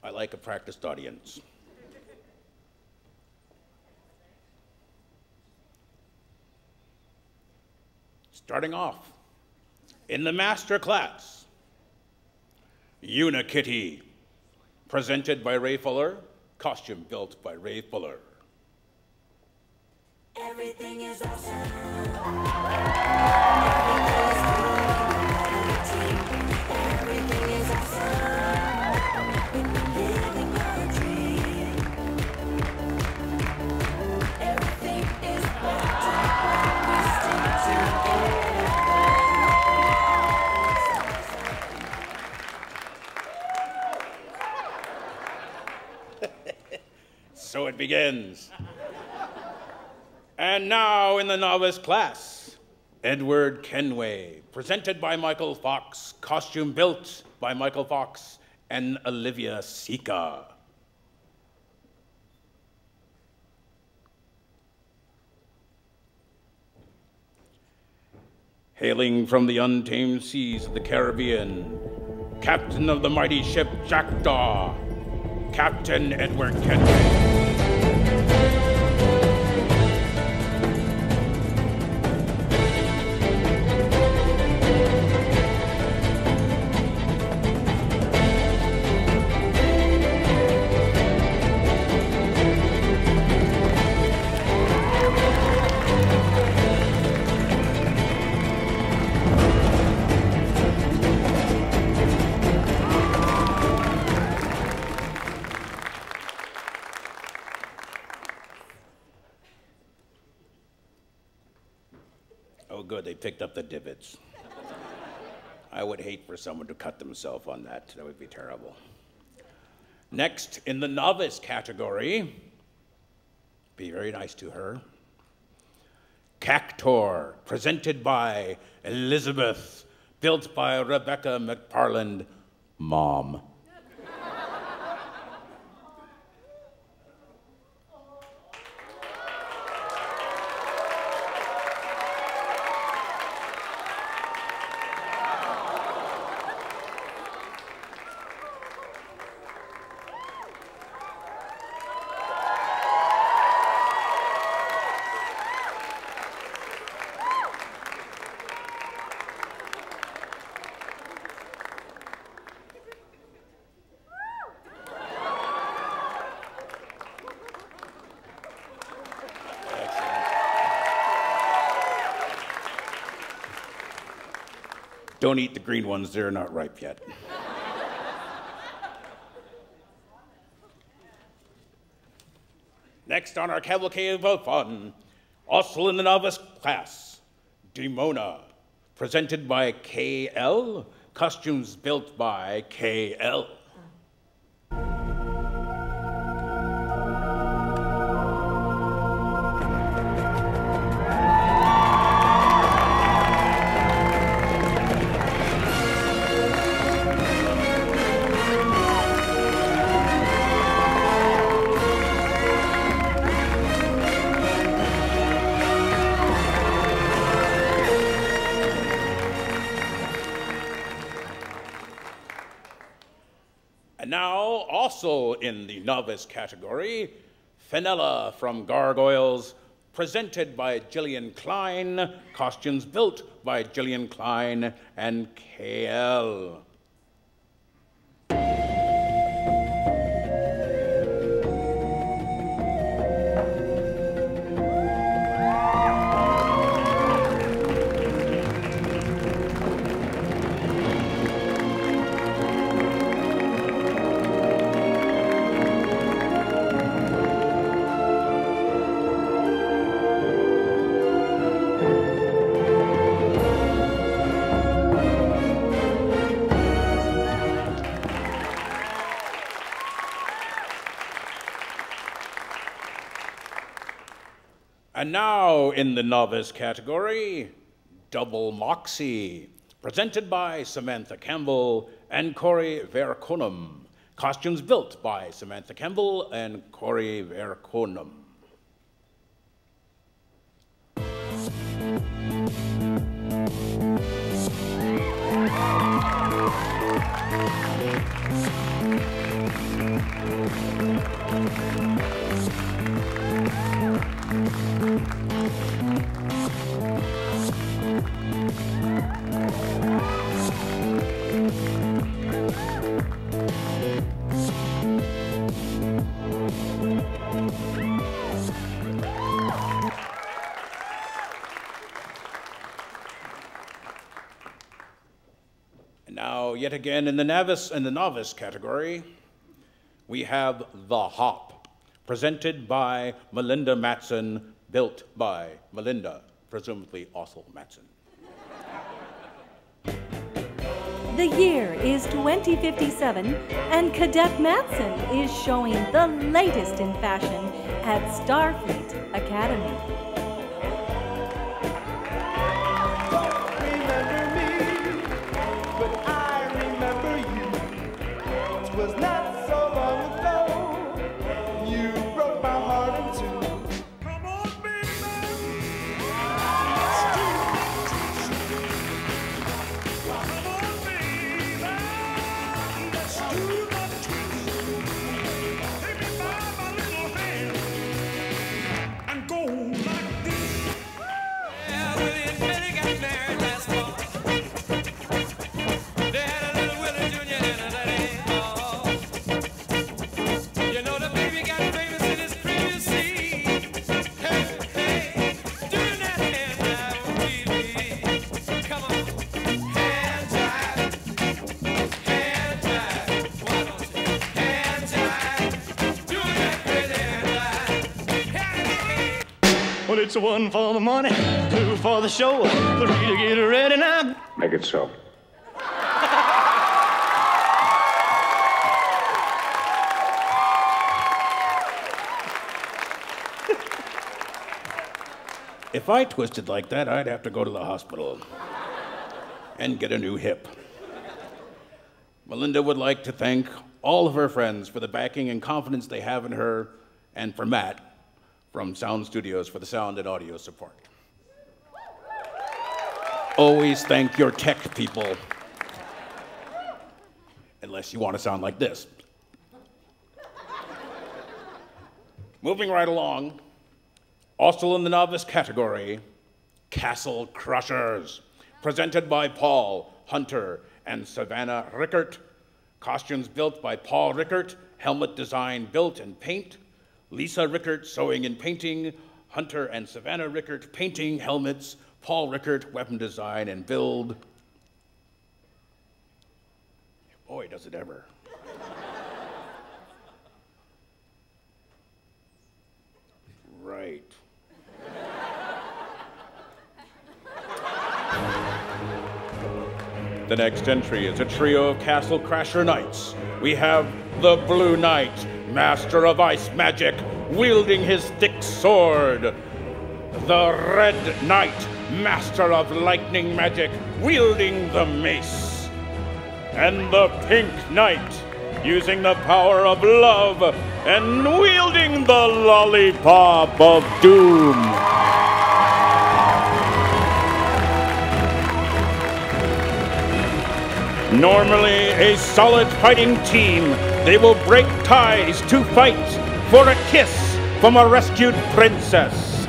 I like a practiced audience. Starting off, in the master class, Unikitty, presented by Ray Fuller, costume built by Ray Fuller. Everything is awesome. Everything is awesome. When you're living your dream. Everything is better when we stick together. So it begins. And now in the novice class, Edward Kenway, presented by Michael Fox, costume built by Michael Fox and Olivia Sika. Hailing from the untamed seas of the Caribbean, captain of the mighty ship Jackdaw, Captain Edward Kenway. Oh, good, they picked up the divots. I would hate for someone to cut themselves on that. That would be terrible. Next, in the novice category, be very nice to her, Cactor, presented by Elizabeth, built by Rebecca McParland, Mom. Don't eat the green ones, they're not ripe yet. Next on our cavalcade of fun, also in the novice class, Demona, presented by KL, costumes built by KL. And now, also in the novice category, Fenella from Gargoyles, presented by Gillian Klein, costumes built by Gillian Klein and KL. And now in the novice category, Double Moxie, presented by Samantha Campbell and Corey Verkonum. Costumes built by Samantha Campbell and Corey Verkonum. Now, yet again, in the novice category, we have The Hop, presented by Melinda Matson, built by Melinda, presumably also Matson. The year is 2057, and Cadet Matson is showing the latest in fashion at Starfleet Academy. Was not so long ago. You broke my heart in two. Come on, baby. Let's do it. Come on, baby. Let's do the twist. Take me by my little hand and go like this. Yeah, Willie and Betty got married last fall. They had a little Willie Jr. and a daddy. Well, it's one for the money, two for the show, three to get ready now. Make it so. If I twisted like that, I'd have to go to the hospital and get a new hip. Melinda would like to thank all of her friends for the backing and confidence they have in her, and for Matt from Sound Studios for the sound and audio support. Always thank your tech people, unless you want to sound like this. Moving right along, also in the novice category, Castle Crushers, presented by Paul Hunter and Savannah Rickert. Costumes built by Paul Rickert, helmet design, built and paint. Lisa Rickert, sewing and painting. Hunter and Savannah Rickert, painting helmets. Paul Rickert, weapon design and build. Boy, does it ever. Right. The next entry is a trio of Castle Crasher Knights. We have the Blue Knight, master of ice magic, wielding his thick sword. The Red Knight, master of lightning magic, wielding the mace. And the Pink Knight, using the power of love and wielding the lollipop of doom. Normally a solid fighting team, they will break ties to fight for a kiss from a rescued princess.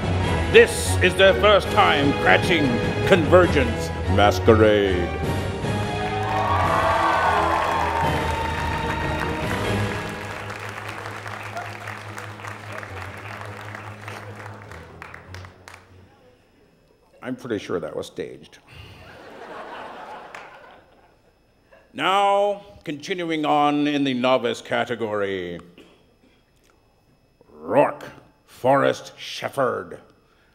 This is their first time catching CONvergence Masquerade. I'm pretty sure that was staged. Now, continuing on in the novice category, Rourke, Forrest Shefford,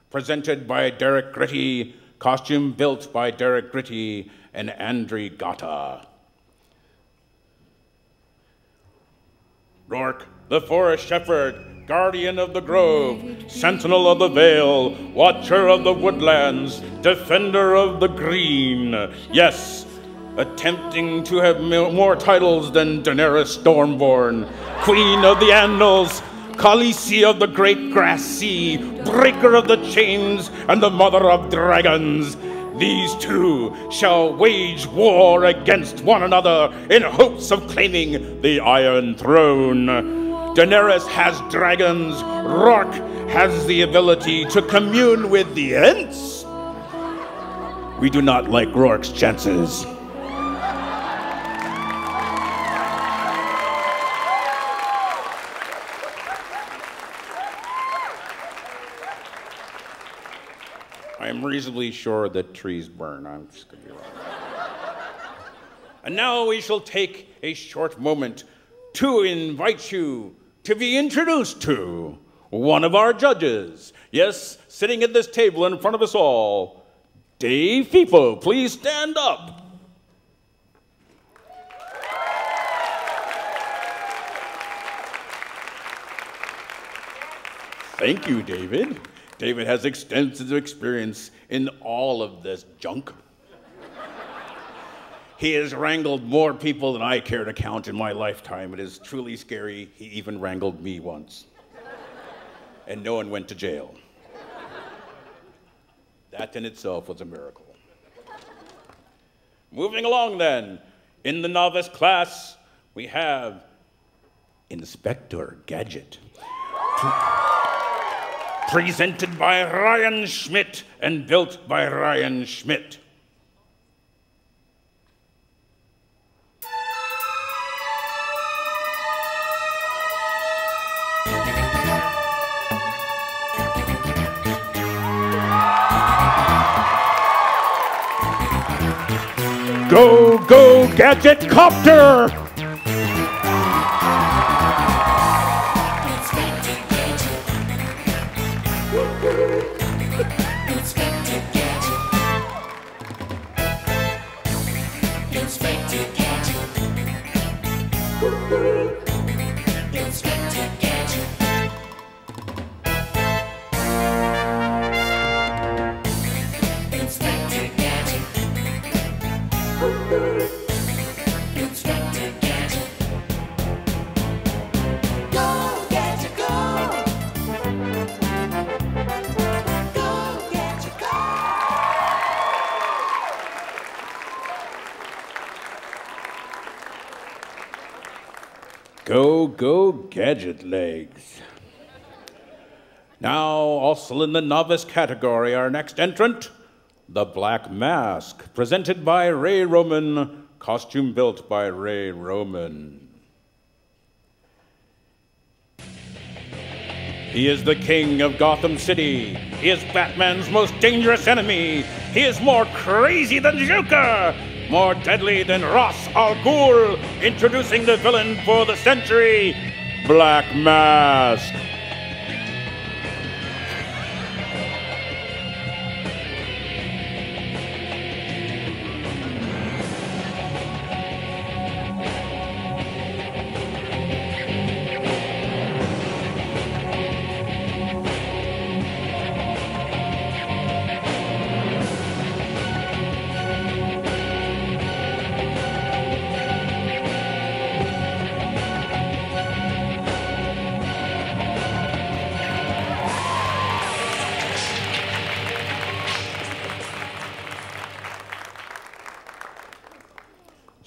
presented by Derek Gritty, costume built by Derek Gritty and Andri Gata. Rourke, the forest shepherd, guardian of the grove, sentinel of the vale, watcher of the woodlands, defender of the green. Yes, attempting to have more titles than Daenerys Stormborn, queen of the Andals, Khaleesi of the great grass sea, breaker of the chains, and the mother of dragons. These two shall wage war against one another in hopes of claiming the Iron Throne. Daenerys has dragons. Rourke has the ability to commune with the Ents. We do not like Rourke's chances. I am reasonably sure that trees burn. I'm just going to be wrong. And now we shall take a short moment to invite you to be introduced to one of our judges. Yes, sitting at this table in front of us all, Dave Feepo. Please stand up. Thank you, David. David has extensive experience in all of this junk. He has wrangled more people than I care to count in my lifetime. It is truly scary. He even wrangled me once. And no one went to jail. That in itself was a miracle. Moving along then, in the novice class, we have Inspector Gadget. Presented by Ryan Schmidt and built by Ryan Schmidt. Go, go, Gadget Copter! Go, go, Gadget Legs. Now, also in the novice category, our next entrant, the Black Mask, presented by Ray Roman, costume built by Ray Roman. He is the king of Gotham City. He is Batman's most dangerous enemy. He is more crazy than Joker, more deadly than Ra's al Ghul. Introducing the villain for the century, Black Mask.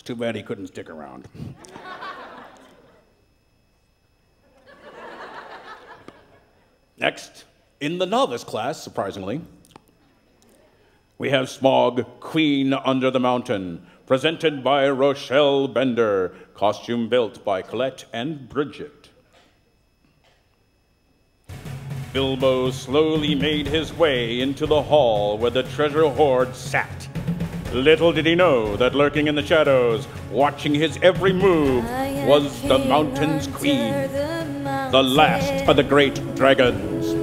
Too bad he couldn't stick around. Next, in the novice class, surprisingly, we have Smog, Queen Under the Mountain, presented by Rochelle Bender, costume built by Colette and Bridget. Bilbo slowly made his way into the hall where the treasure hoard sat. Little did he know that lurking in the shadows, watching his every move, was the mountain's queen, the last of the great dragons.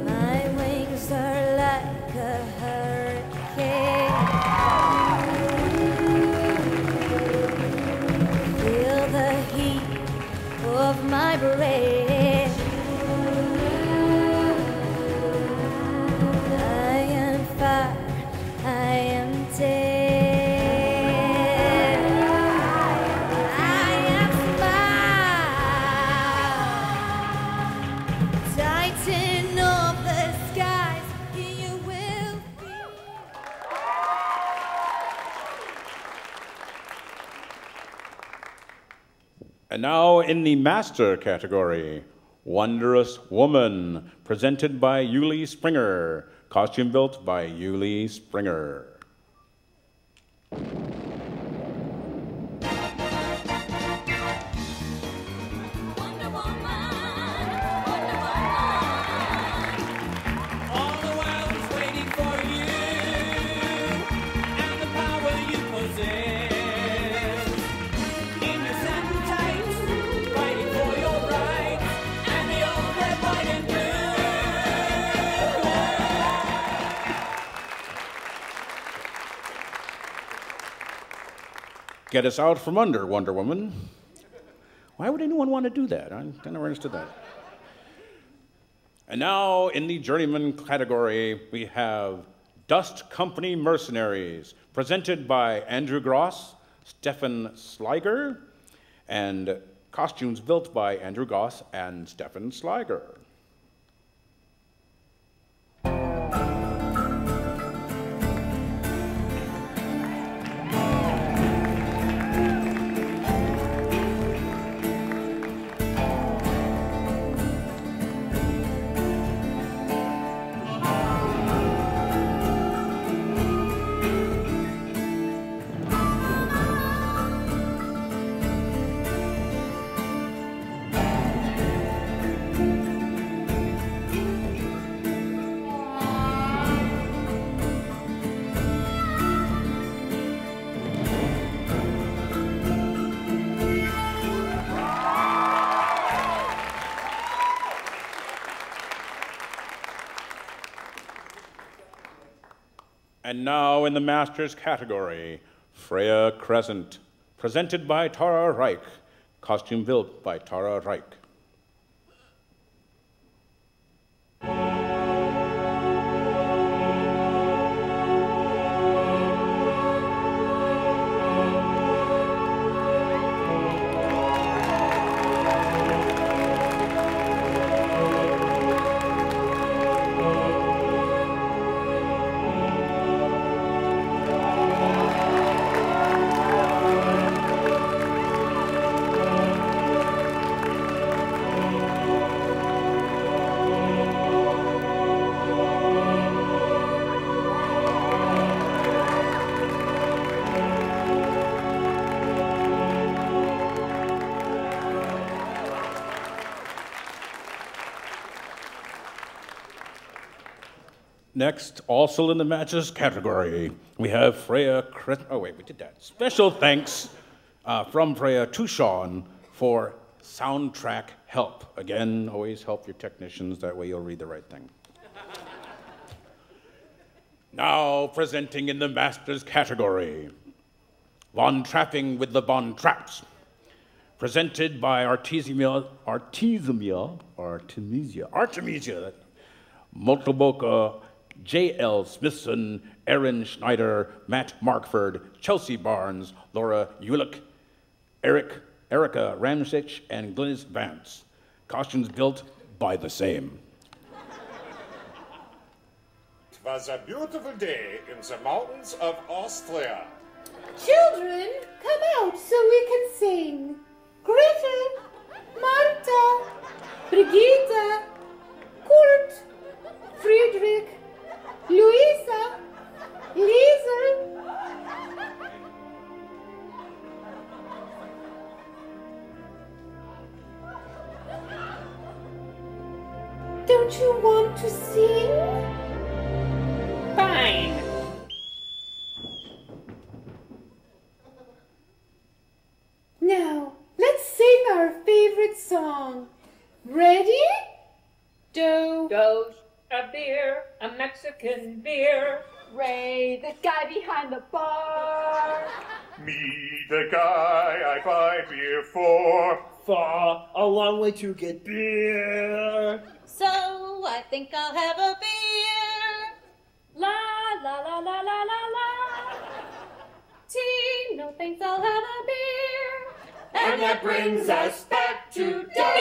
My wings are like a hurricane. Feel the heat And now in the Master category, Wondrous Woman, presented by Yuli Springer, costume built by Yuli Springer. Get us out from under, Wonder Woman. Why would anyone want to do that? I never understood that. And now in the Journeyman category, we have Dust Company Mercenaries, presented by Andrew Gross, Stefan Sliger, and costumes built by Andrew Gross and Stefan Sliger. And now in the Masters category, Freya Crescent, presented by Tara Reich, costume built by Tara Reich. Next, also in the matches category, we have Freya oh wait, we did that. Special thanks from Freya to Sean for soundtrack help. Again, always help your technicians, that way you'll read the right thing. Now presenting in the Masters category, Von Trapping with the Von Traps, presented by Artemisia, Multiboca, J.L. Smithson, Aaron Schneider, Matt Markford, Chelsea Barnes, Laura Ulick, Erica Ramsich, and Glynis Vance. Costumes built by the same. It was a beautiful day in the mountains of Austria. Children, come out so we can sing. Gretel, Marta, Brigitte, Kurt, Friedrich, Luisa, Liesel. Don't you want to sing? Fine. Now, let's sing our favorite song. Ready? Dose, a beer, a Mexican beer. Ray, the guy behind the bar. Me, the guy I buy beer for. Far, a long way to get beer. So I think I'll have a beer. La la la la la la la. Tino thinks I'll have a beer. And that brings us back to dose.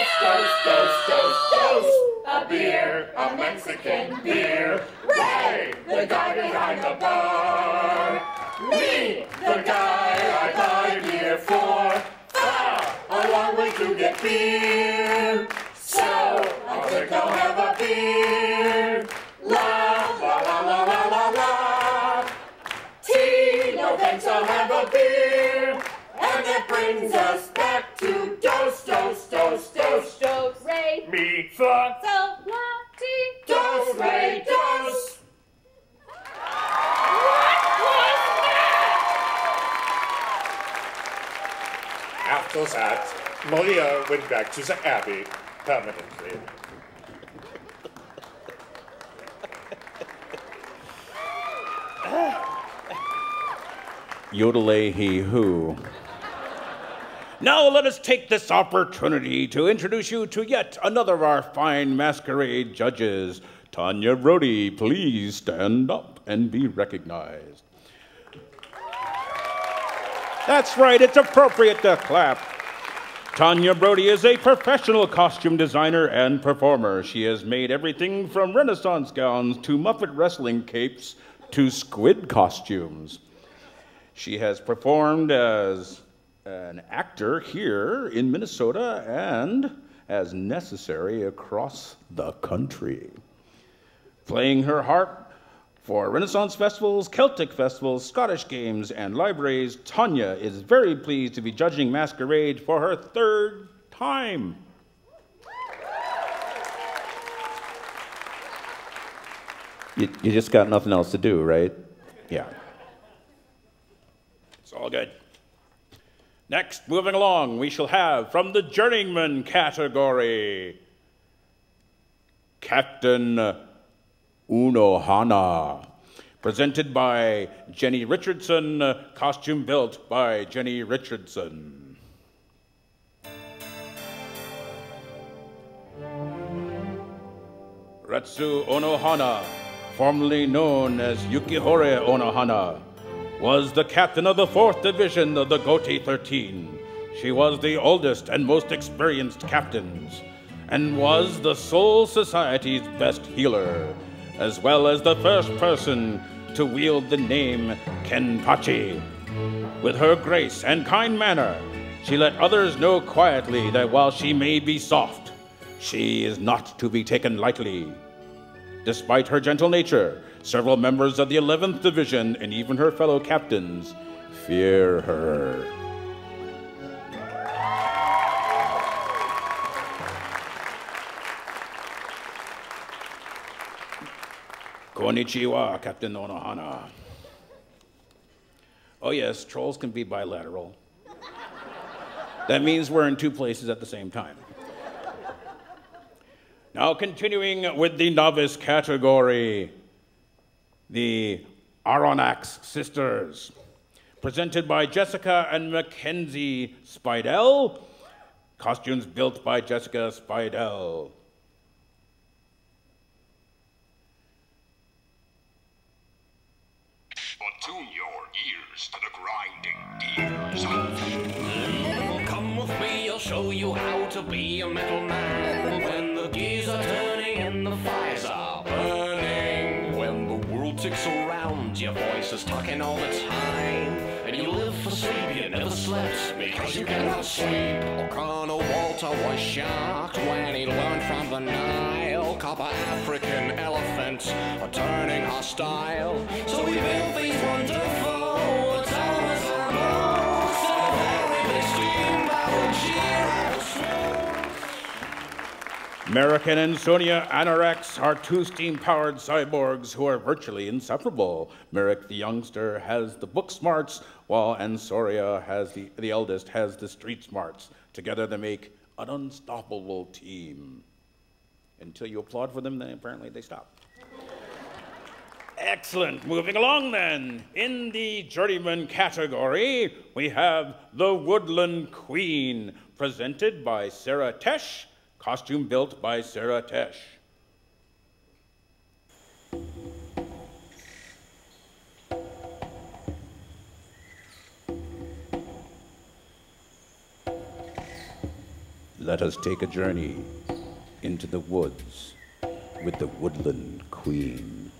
A beer, a Mexican beer. Ray, the guy behind the bar. Me, the guy I buy beer for. Far, a long way a beer. And that brings us back to dose, dose, dose, dose, dose. Ray. Me, fa. So, la, ti. Dose, Ray, dose. After that, Maria went back to the Abbey permanently. Yodelay he who. Now let us take this opportunity to introduce you to yet another of our fine masquerade judges. Tanya Brody, please stand up and be recognized. That's right, it's appropriate to clap. Tanya Brody is a professional costume designer and performer. She has made everything from Renaissance gowns to Muppet wrestling capes to squid costumes. She has performed as an actor here in Minnesota and as necessary across the country. Playing her heart for Renaissance festivals, Celtic festivals, Scottish games, and libraries, Tanya is very pleased to be judging Masquerade for her third time. You just got nothing else to do, right? Yeah. It's all good. Next, moving along, we shall have from the journeyman category, Captain Unohana, presented by Jenny Richardson, costume built by Jenny Richardson. Retsu Onohana, formerly known as Yukihore Onohana, was the captain of the 4th Division of the Goti 13. She was the oldest and most experienced captains, and was the Soul Society's best healer, as well as the first person to wield the name Kenpachi. With her grace and kind manner, she let others know quietly that while she may be soft, she is not to be taken lightly. Despite her gentle nature, several members of the 11th Division and even her fellow captains fear her. Konnichiwa, Captain Onohana. Oh yes, trolls can be bilateral. That means we're in two places at the same time. Now continuing with the novice category, the Aronnax Sisters, presented by Jessica and Mackenzie Spidell, costumes built by Jessica Spidell. Attune your ears to the grinding gears. Come with me, I'll show you how to be a metal man. When the gears are turning and the fires are burning, when the world ticks around, your voice is talking all the time, and you live for sleep, you never slept because you cannot sleep. Colonel Walter was shocked when he learned from the Nile copper African elephants are turning hostile. So we built these wonderful autonomous animals, a very big steam-powered Giraffes. American and Sonia Anorax are two steam-powered cyborgs who are virtually inseparable. Merrick, the youngster, has the book smarts, while Ansoria, the eldest, has the street smarts. Together they make an unstoppable team. Until you applaud for them, then apparently they stop. Excellent. Moving along then. In the journeyman category, we have the Woodland Queen, presented by Sarah Tesh, costume built by Sarah Tesh. Let us take a journey into the woods with the Woodland Queen.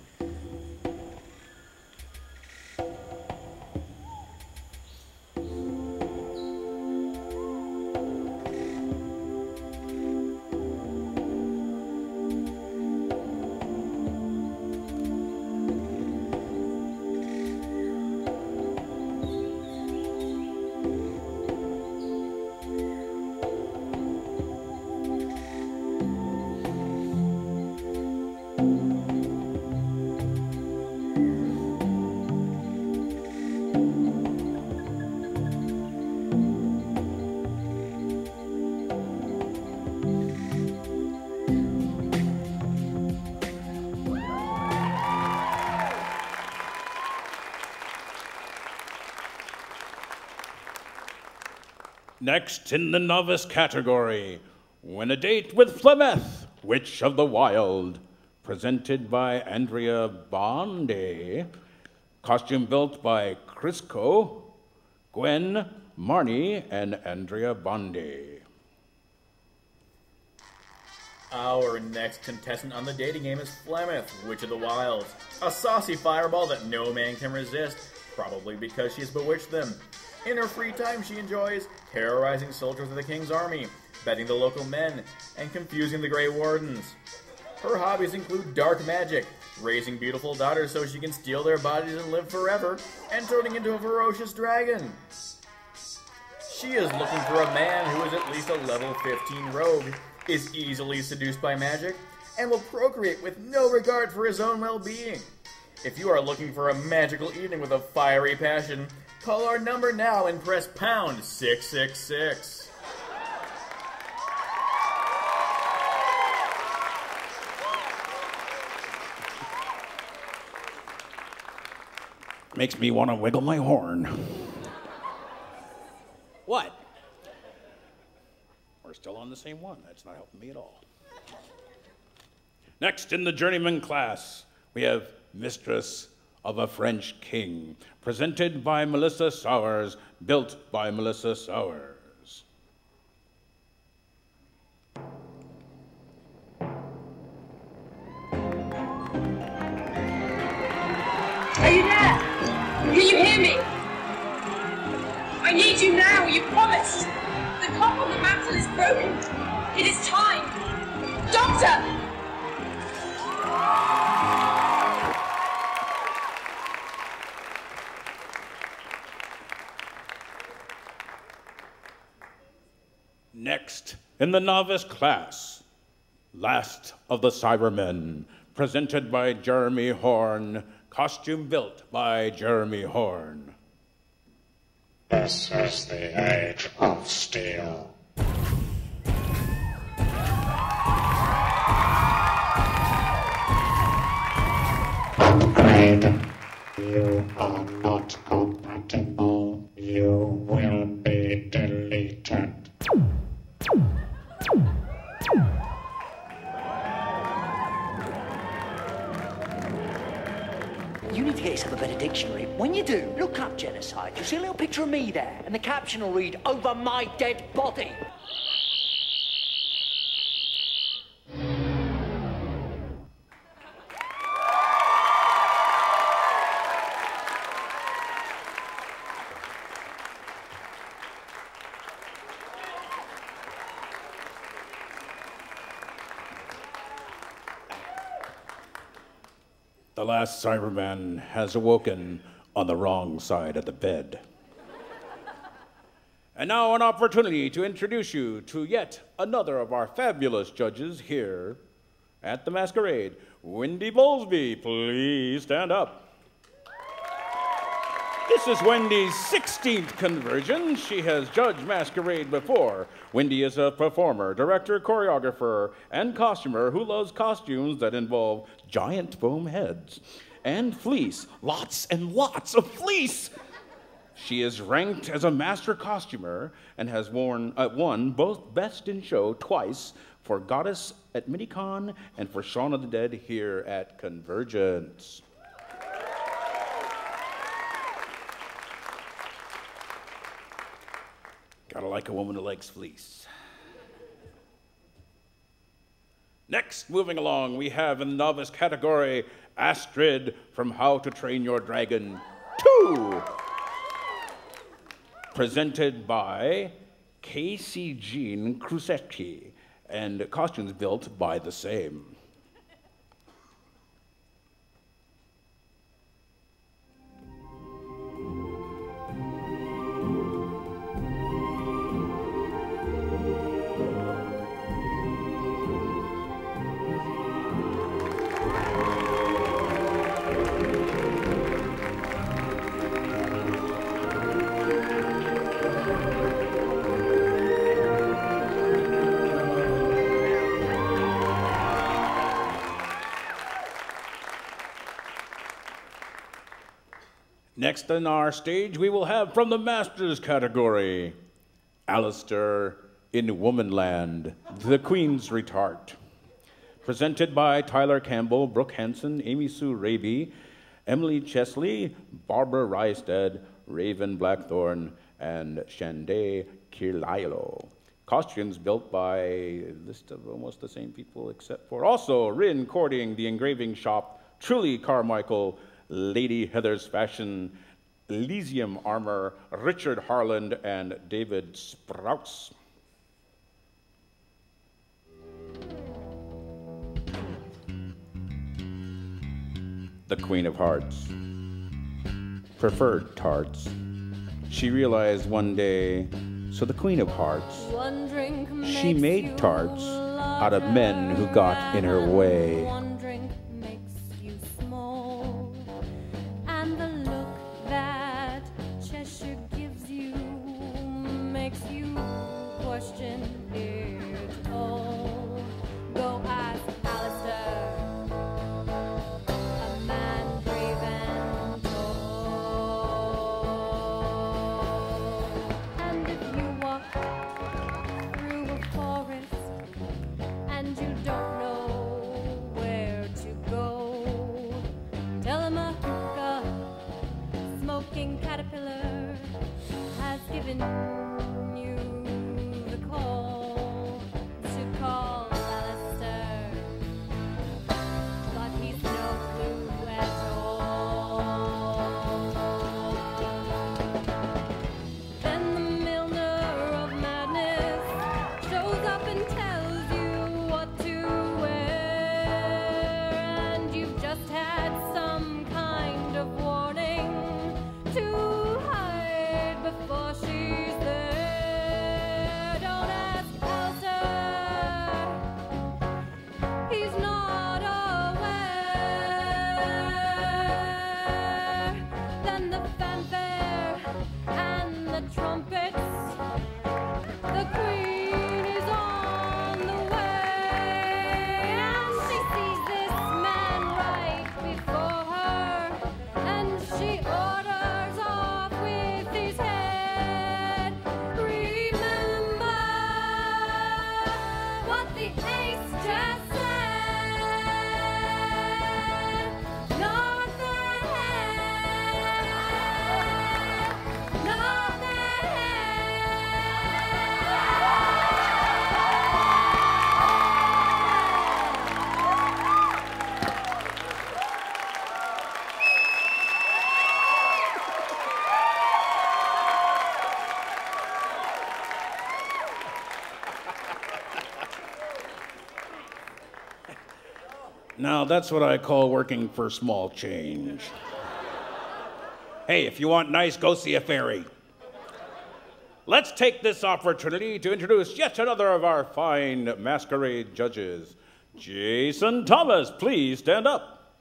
Next in the novice category, Win a Date with Flemeth, Witch of the Wild, presented by Andrea Bonde, costume built by Crisco, Gwen, Marnie, and Andrea Bonde. Our next contestant on the dating game is Flemeth, Witch of the Wilds, a saucy fireball that no man can resist, probably because she's bewitched them. In her free time, she enjoys terrorizing soldiers of the King's Army, betting the local men, and confusing the Grey Wardens. Her hobbies include dark magic, raising beautiful daughters so she can steal their bodies and live forever, and turning into a ferocious dragon. She is looking for a man who is at least a level 15 rogue, is easily seduced by magic, and will procreate with no regard for his own well-being. If you are looking for a magical evening with a fiery passion, call our number now and press pound 666. Makes me want to wiggle my horn. What? We're still on the same one. That's not helping me at all. Next in the journeyman class, we have Mistress of a French King, presented by Melissa Sowers, built by Melissa Sowers. Are you there? Can you hear me? I need you now, you promised. The clock on the mantle is broken. It is time. Doctor! Next in the novice class, Last of the Cybermen, presented by Jeremy Horn, costume built by Jeremy Horn. This is the age of steel. Upgrade. You are not compatible. You will be deleted. You need to get yourself a better dictionary. When you do, look up genocide. You'll see a little picture of me there, and the caption will read, "Over my dead body." The last Cyberman has awoken on the wrong side of the bed. And now an opportunity to introduce you to yet another of our fabulous judges here at the Masquerade. Wendy Bowlesby, please stand up. This is Wendy's 16th CONvergence. She has judged Masquerade before. Wendy is a performer, director, choreographer, and costumer who loves costumes that involve giant foam heads and fleece. Lots and lots of fleece. She is ranked as a master costumer and has won both Best in Show twice for Goddess at MiniCon and for Shaun of the Dead here at CONvergence. Gotta like a woman who likes fleece. Next, moving along, we have in the novice category, Astrid from How to Train Your Dragon 2. Presented by Casey Jean Crusetti, and costumes built by the same. Next on our stage, we will have from the Masters category, Alistair in Womanland, The Queen's Retort. Presented by Tyler Campbell, Brooke Hansen, Amy Sue Raby, Emily Chesley, Barbara Rysted, Raven Blackthorne, and Shandae Kirlailo. Costumes built by a list of almost the same people except for also Rin Cording, The Engraving Shop, Truly Carmichael, Lady Heather's Fashion, Elysium Armor, Richard Harland, and David Sprouts. The Queen of Hearts preferred tarts. She realized one day, so the Queen of Hearts, she made tarts out of men who got in her way. One drink makes you small, and the look that Cheshire gives you makes you question it all. Go ask Alistair, a man brave and tall. And if you walk through a forest and you don't know where to go, tell him a hookah smoking caterpillar has given you the call to call Alistair, but he's no clue at all. Then the Milner of Madness shows up and tells you what to wear, and you've just had some kind of warning to hide before she's there. Don't ask Alistair, he's not aware. Then the fanfare and the trumpets, the Queen is on the way, and she sees this man right before her, and she orders off with his head. Remember what the ace just said. Not the head, not the Now, that's what I call working for small change. Hey, if you want nice, go see a fairy. Let's take this opportunity to introduce yet another of our fine Masquerade judges. Jason Thomas, please stand up.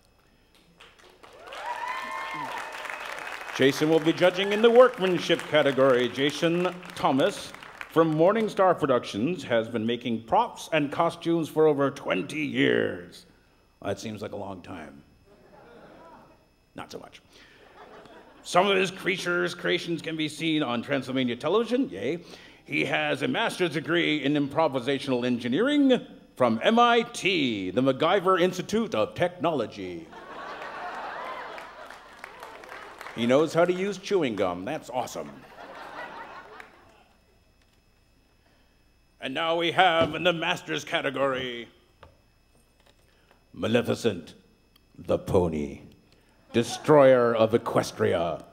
Jason will be judging in the workmanship category. Jason Thomas from Morningstar Productions has been making props and costumes for over 20 years. That seems like a long time. Not so much. Some of his creations can be seen on Transylvania Television, yay. He has a master's degree in improvisational engineering from MIT, the MacGyver Institute of Technology. He knows how to use chewing gum. That's awesome. And now we have in the master's category, Maleficent, the Pony, Destroyer of Equestria,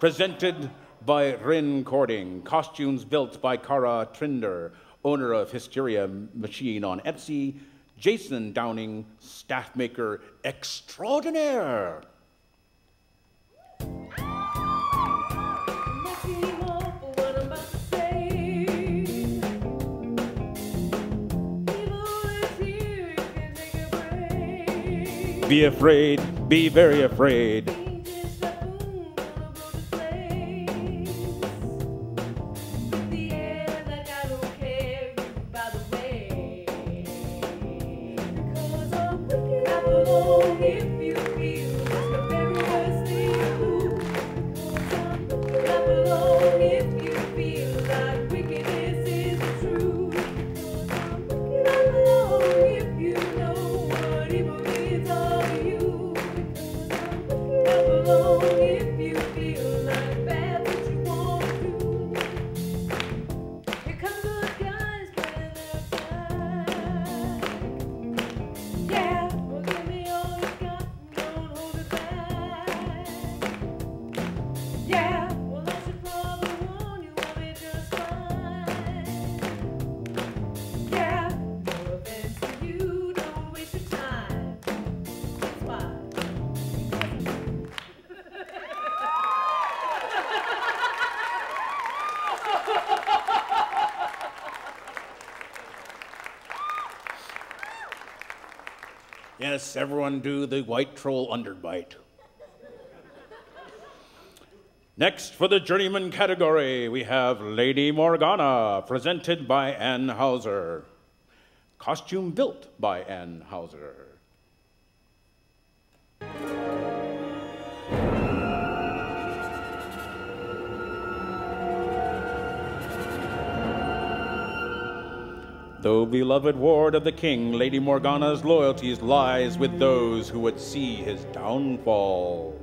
presented by Rin Cording, costumes built by Cara Trinder, owner of Hysteria Machine on Etsy, Jason Downing, staff maker extraordinaire. Be afraid, be very afraid. If you feel like wicked Yes, everyone do the white troll underbite. Next, for the journeyman category, we have Lady Morgana, presented by Ann Hauser. Costume built by Ann Hauser. Though beloved ward of the king, Lady Morgana's loyalties lies with those who would see his downfall.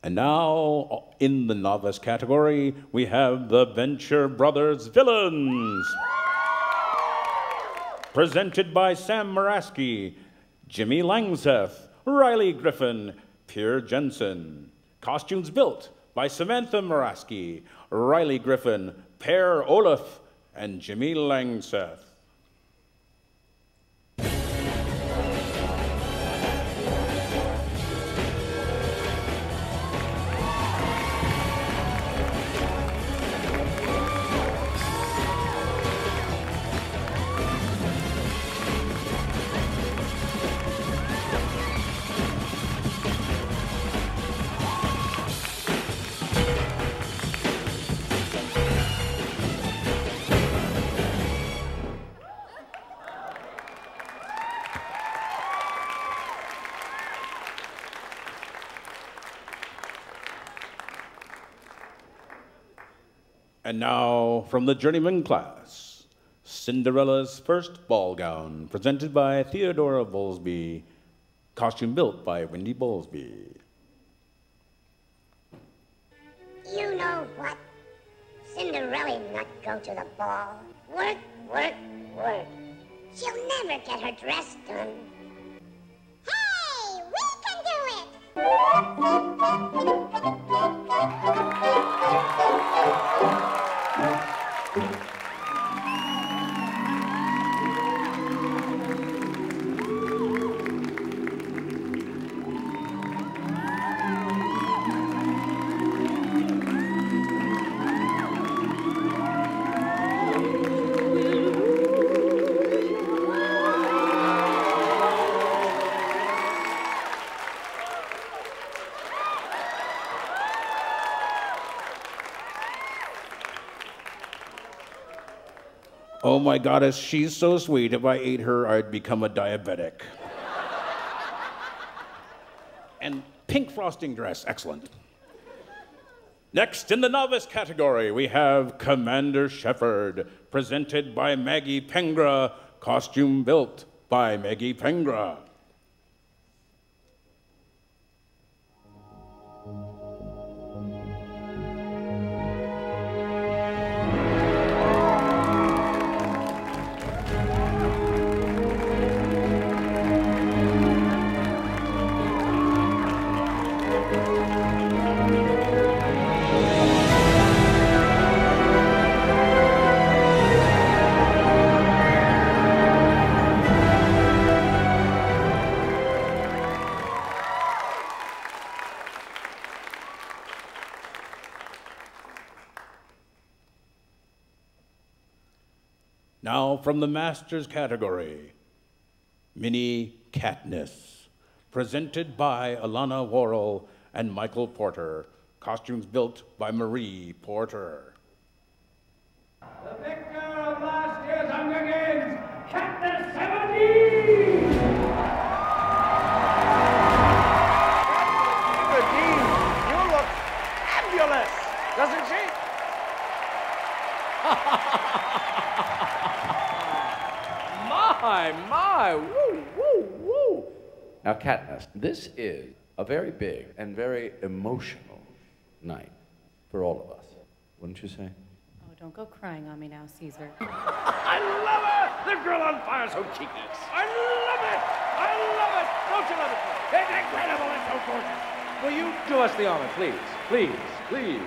And now, in the novice category, we have the Venture Brothers Villains. Presented by Sam Muraski, Jimmy Langseth, Riley Griffin, Pierre Jensen. Costumes built by Samantha Muraski, Riley Griffin, Per Olaf, and Jimmy Langseth. And now, from the journeyman class, Cinderella's First Ball Gown, presented by Theodora Bowlesby, costume built by Wendy Bowlesby. You know what? Cinderella not go to the ball. Work, work, work. She'll never get her dress done. Hey, we can do it! Oh my goddess, she's so sweet. If I ate her, I'd become a diabetic. And pink frosting dress, excellent. Next, in the novice category, we have Commander Shepard, presented by Maggie Pengra, costume built by Maggie Pengra. Now, from the Masters category, Minnie Katniss, presented by Alana Worrell and Michael Porter, costumes built by Marie Porter. The victor of last year's Hunger Games, Katniss 17! You look fabulous, doesn't she? My, woo, woo, woo. Now, Katniss, this is a very big and very emotional night for all of us, wouldn't you say? Oh, don't go crying on me now, Caesar. I love her! The girl on fire, so cheeky. I love it! I love it! Don't you love it? It's incredible, it's so gorgeous. Will you do us the honor, please? Please, please.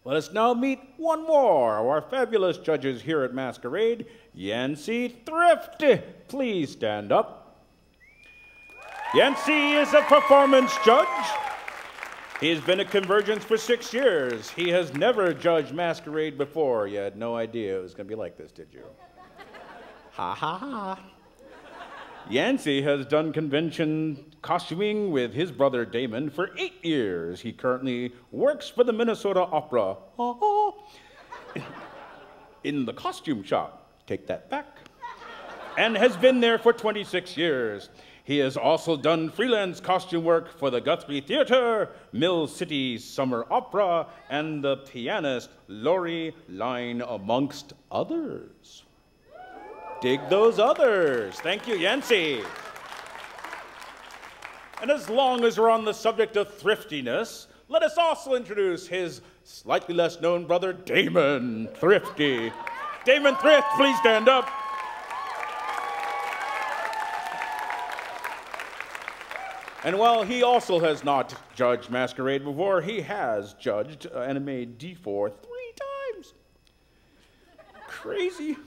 Let us now meet one more of our fabulous judges here at Masquerade, Yancy Thrift. Please stand up. Yancy is a performance judge. He has been at CONvergence for 6 years. He has never judged Masquerade before. You had no idea it was going to be like this, did you? Ha ha ha. Yancy has done convention costuming with his brother Damon for 8 years. He currently works for the Minnesota Opera in the costume shop. Take that back. And has been there for 26 years. He has also done freelance costume work for the Guthrie Theater, Mill City Summer Opera, and the pianist Lori Line, amongst others. Dig those others. Thank you, Yancy. And as long as we're on the subject of thriftiness, let us also introduce his slightly less known brother, Damon Thrifty. Damon Thrift, please stand up. And while he also has not judged Masquerade before, he has judged Anime D4 3 times. Crazy.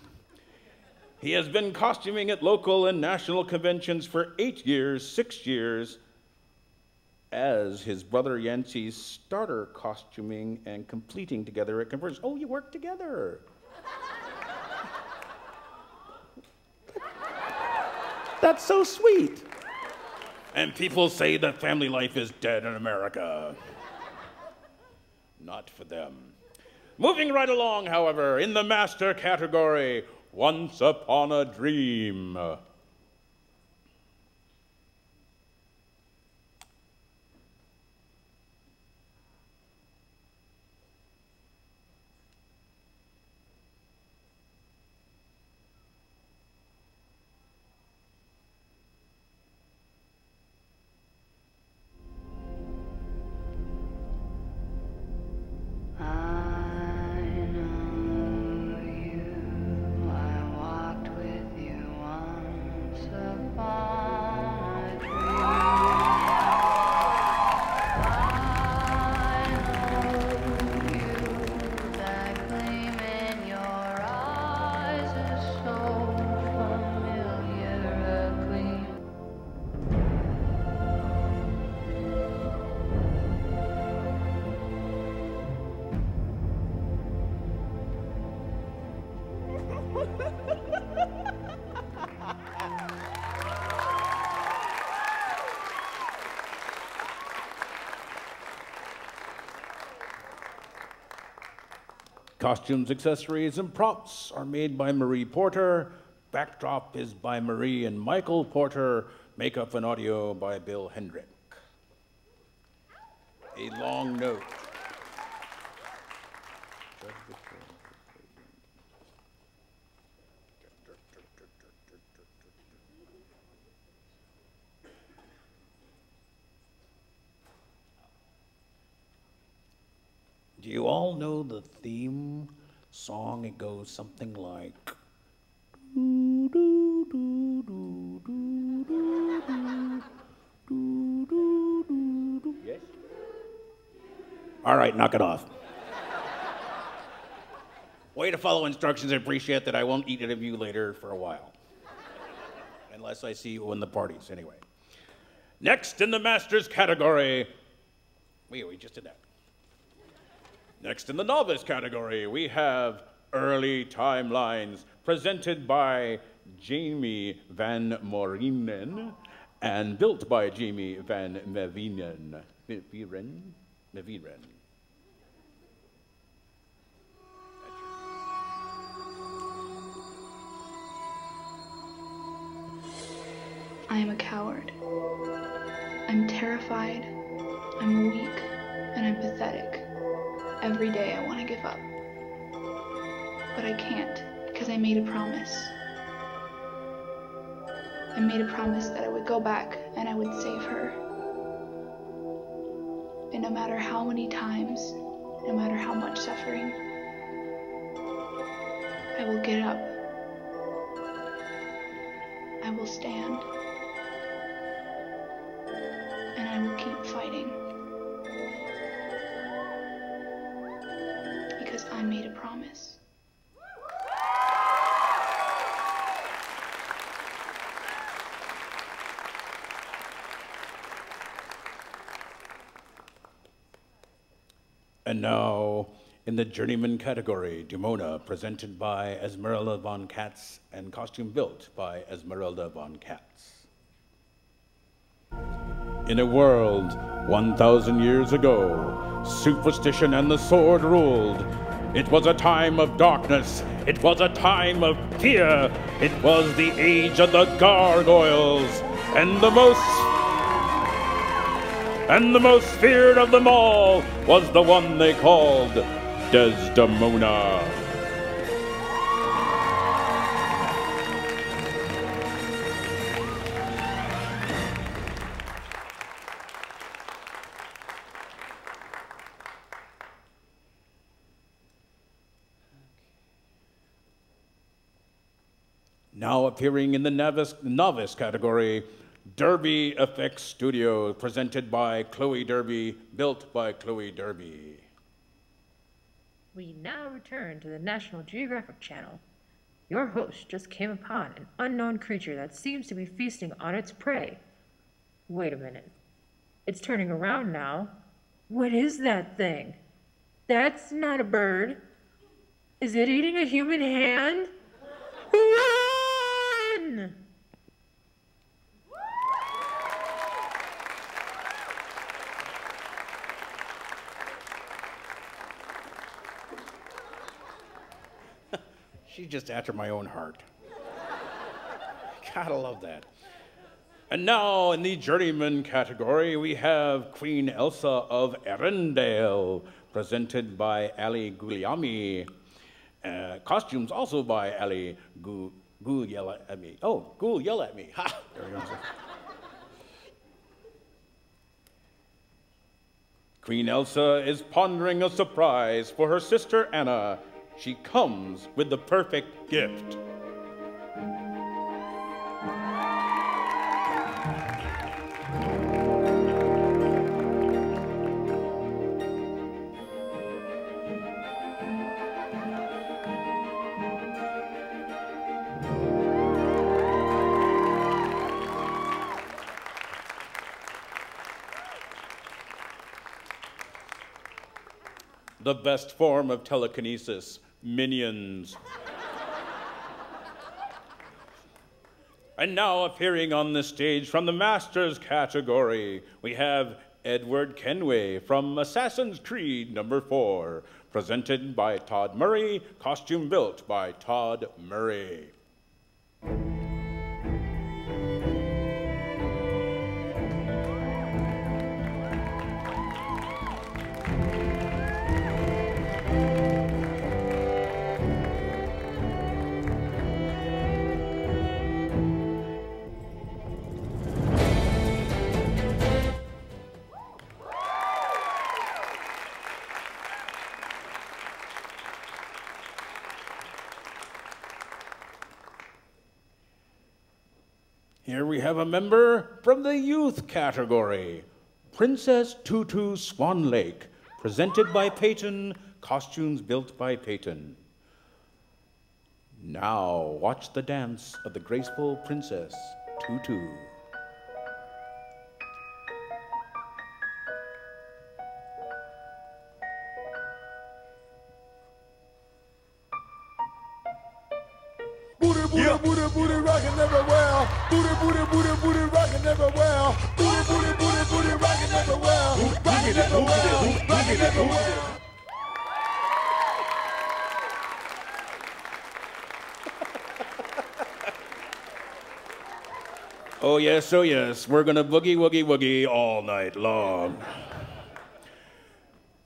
He has been costuming at local and national conventions for 8 years, 6 years, as his brother Yancy's starter costuming and completing together at CONvergence. Oh, you work together. That's so sweet. And people say that family life is dead in America. Not for them. Moving right along, however, in the master category, Once Upon a Dream. Costumes, accessories, and props are made by Marie Porter. Backdrop is by Marie and Michael Porter. Makeup and audio by Bill Hendrick. A long note. Do you all know the theme song? It goes something like... Yes? All right, knock it off. Way to follow instructions. I appreciate that. I won't eat it of you later for a while. Unless I see you in the parties, anyway. Next in the Masters category... We just did that. Next in the Novice category, we have Early Timelines, presented by Jamie Van Morinen and built by Jamie Van Mevinen. Meviren. I am a coward. I'm terrified, I'm weak, and I'm pathetic. Every day I want to give up. But I can't, because I made a promise. I made a promise that I would go back and I would save her. And no matter how many times, no matter how much suffering, I will get up. I will stand. And I will keep fighting. promise. And now, in the Journeyman category, Dimona, presented by Esmeralda von Katz and costume built by Esmeralda von Katz. In a world 1,000 years ago, superstition and the sword ruled. It was a time of darkness. It was a time of fear. It was the age of the gargoyles. And the most feared of them all was the one they called Desdemona. Now appearing in the novice category, Derby Effects Studio, presented by Chloe Derby, built by Chloe Derby. We now return to the National Geographic Channel. Your host just came upon an unknown creature that seems to be feasting on its prey. Wait a minute. It's turning around now. What is that thing? That's not a bird. Is it eating a human hand? Run! She's just after my own heart. Gotta love that. And now in the Journeyman category, we have Queen Elsa of Arendelle, presented by Ali Guliami. Costumes also by Ali Gul Yell at Me. Oh, Gul Yell at Me. Ha! There we go. Queen Elsa is pondering a surprise for her sister Anna. She comes with the perfect gift. The best form of telekinesis, minions. And now appearing on the stage from the Masters category, we have Edward Kenway from Assassin's Creed No. 4, presented by Todd Murray, costume built by Todd Murray. Here we have a member from the youth category, Princess Tutu Swan Lake, presented by Peyton, costumes built by Peyton. Now watch the dance of the graceful Princess Tutu. Booty rockin' everywhere. Booty rockin' everywhere. Booty rockin' everywhere. Rockin' everywhere. Rockin' everywhere. Oh yes, we're gonna boogie woogie woogie all night long.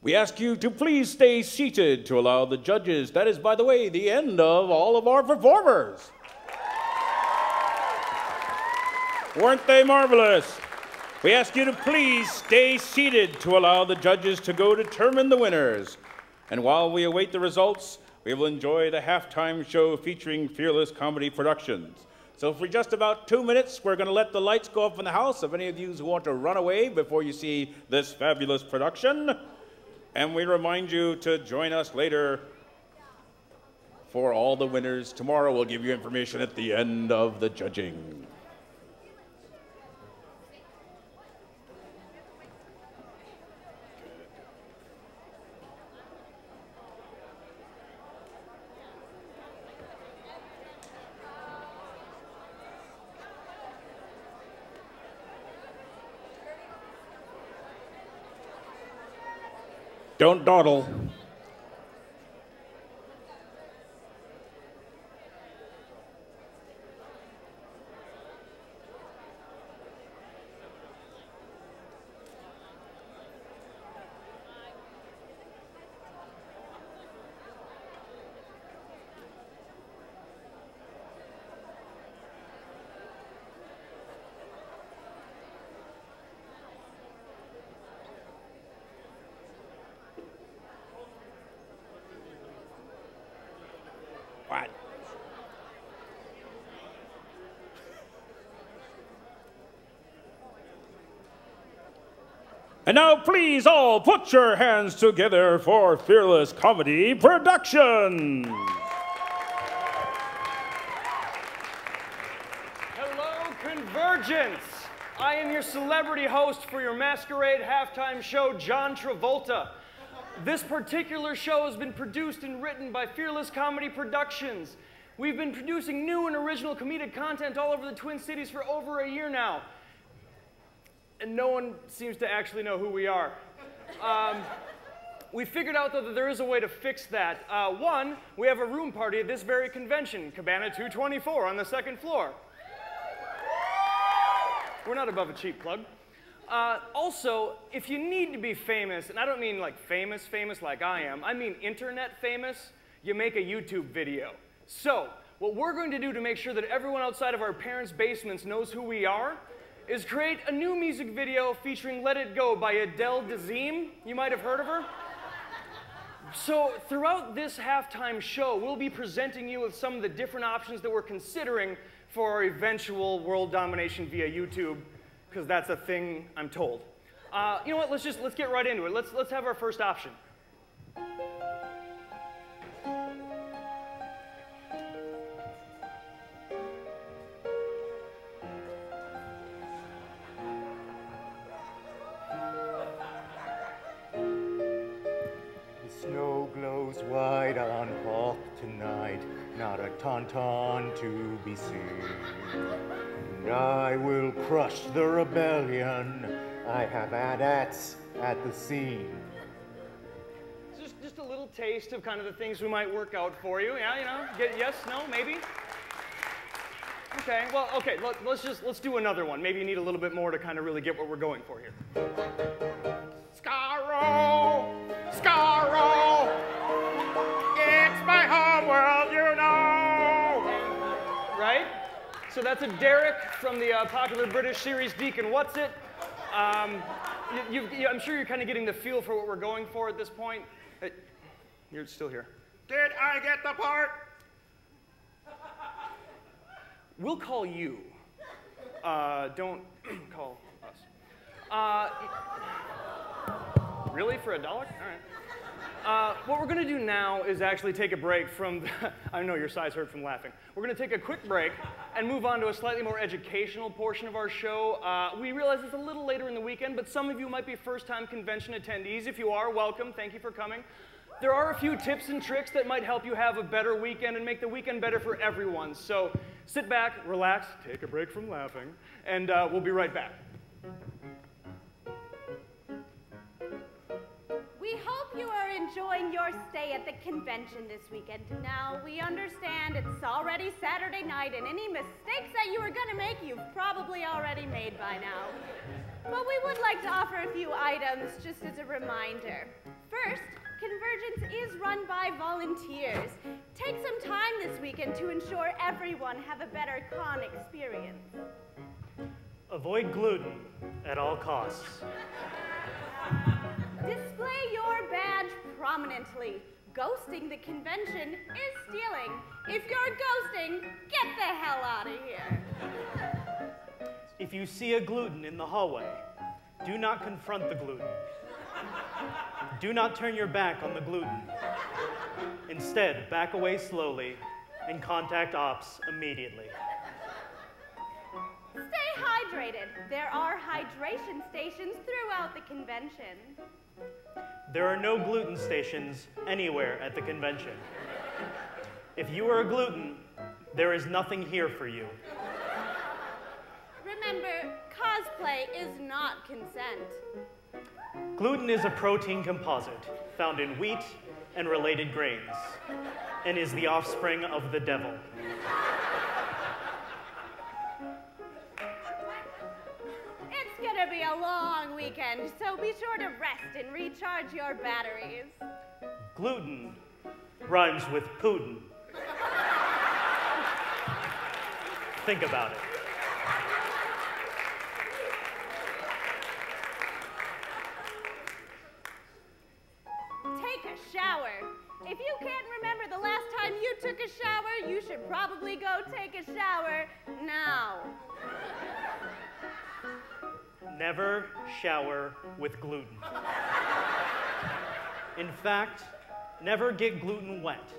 We ask you to please stay seated to allow the judges. That is, by the way, the end of all of our performers. Weren't they marvelous? We ask you to please stay seated to allow the judges to go determine the winners. And while we await the results, we will enjoy the halftime show featuring Fearless Comedy Productions. So for just about 2 minutes, we're going to let the lights go up in the house of any of you who want to run away before you see this fabulous production. And we remind you to join us later for all the winners. Tomorrow we'll give you information at the end of the judging. Don't dawdle. What? And now please all put your hands together for Fearless Comedy Productions. Hello, CONvergence. I am your celebrity host for your Masquerade halftime show, John Travolta. This particular show has been produced and written by Fearless Comedy Productions. We've been producing new and original comedic content all over the Twin Cities for over a year now. And no one seems to actually know who we are. We figured out, though, that there is a way to fix that. One, we have a room party at this very convention, Cabana 224 on the second floor. We're not above a cheap plug. Also, if you need to be famous, and I don't mean like famous like I am, I mean internet famous, you make a YouTube video. So, what we're going to do to make sure that everyone outside of our parents' basements knows who we are is create a new music video featuring Let It Go by Adele Dazeem. You might have heard of her. So, throughout this halftime show, we'll be presenting you with some of the different options that we're considering for our eventual world domination via YouTube, because that's a thing I'm told. You know what? Let's get right into it. Let's have our first option. The snow glows white on Hawk tonight, not a tauntaun to be seen. And I will crush the rebellion. I have adats at the scene. Just a little taste of kind of the things we might work out for you. Yeah, you know, yes, no, maybe. Okay, well, okay, let's do another one. Maybe you need a little bit more to kind of really get what we're going for here. Scarro, Scarro, it's my home world, you know. Right? So that's a Derek from the popular British series Deacon What's It. I'm sure you're kind of getting the feel for what we're going for at this point. You're still here. Did I get the part? We'll call you. Don't call us. Really? For $1? All right. What we're going to do now is actually take a break from the, I know your sighs hurt from laughing. We're going to take a quick break and move on to a slightly more educational portion of our show. We realize it's a little later in the weekend, but some of you might be first-time convention attendees. If you are, welcome. Thank you for coming. There are a few tips and tricks that might help you have a better weekend and make the weekend better for everyone. So sit back, relax, take a break from laughing, and we'll be right back. We hope you are enjoying your stay at the convention this weekend. Now, we understand it's already Saturday night, and any mistakes that you were going to make, you've probably already made by now. But we would like to offer a few items just as a reminder. First, CONvergence is run by volunteers. Take some time this weekend to ensure everyone have a better con experience. Avoid gluten at all costs. Display your badge prominently. Ghosting the convention is stealing. If you're ghosting, get the hell out of here. If you see a gluten in the hallway, do not confront the gluten. Do not turn your back on the gluten. Instead, back away slowly and contact ops immediately. Stay hydrated. There are hydration stations throughout the convention. There are no gluten stations anywhere at the convention. If you are a gluten, there is nothing here for you. Remember, cosplay is not consent. Gluten is a protein composite found in wheat and related grains, and is the offspring of the devil. It's gonna be a long weekend, so be sure to rest and recharge your batteries. Gluten rhymes with Putin. Think about it. Take a shower. If you can't remember the last time you took a shower, you should probably go take a shower now. Never shower with gluten. In fact, never get gluten wet.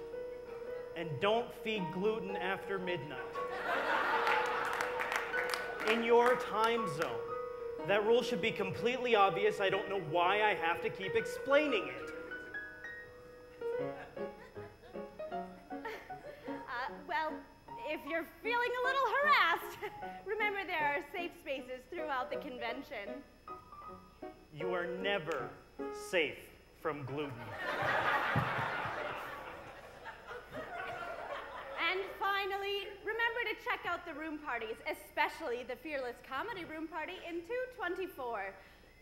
And don't feed gluten after midnight. In your time zone. That rule should be completely obvious. I don't know why I have to keep explaining it. Well, if you're feeling a little harassed, remember there are safe spaces throughout the convention. You are never safe from gluten. And finally, remember to check out the room parties, especially the Fearless Comedy Room Party in 224.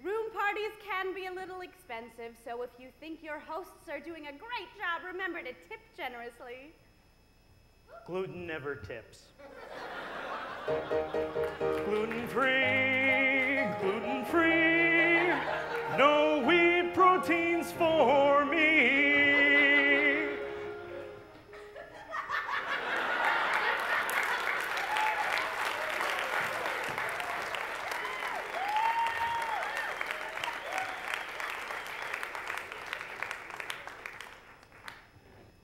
Room parties can be a little expensive, so if you think your hosts are doing a great job, remember to tip generously. Gluten never tips. Gluten-free, gluten-free, no wheat proteins for me.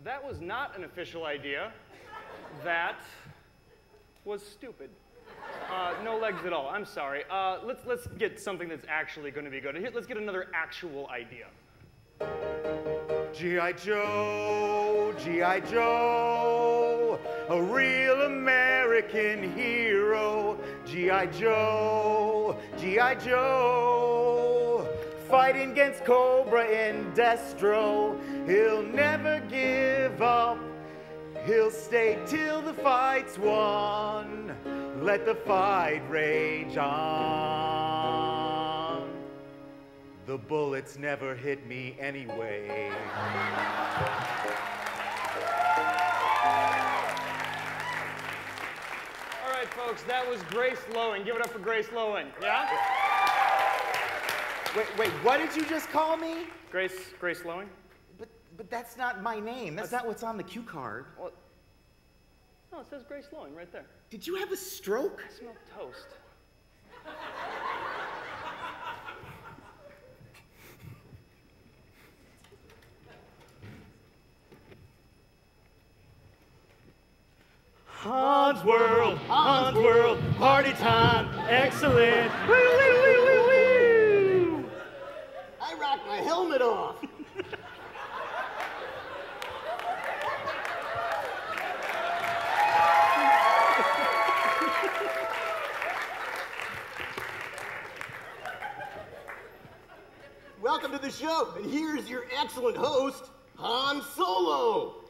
That was not an official idea. That was stupid. No legs at all. I'm sorry. Let's get something that's actually going to be good. Here, let's get another actual idea. G.I. Joe, G.I. Joe, a real American hero. G.I. Joe, G.I. Joe, fighting against Cobra and Destro. He'll never give up. He'll stay till the fight's won. Let the fight rage on. The bullets never hit me anyway. All right, folks, that was Grace Lowen. Give it up for Grace Lowen, yeah? Wait, what did you just call me? Grace Lowen? But that's not my name. That's not what's on the cue card. Well, no, it says Grace Lowen right there. Did you have a stroke? I smell toast. Hans World, party time, excellent. Woo, woo, woo, woo, woo. I rocked my helmet off. Welcome to the show, and here's your excellent host, Han Solo.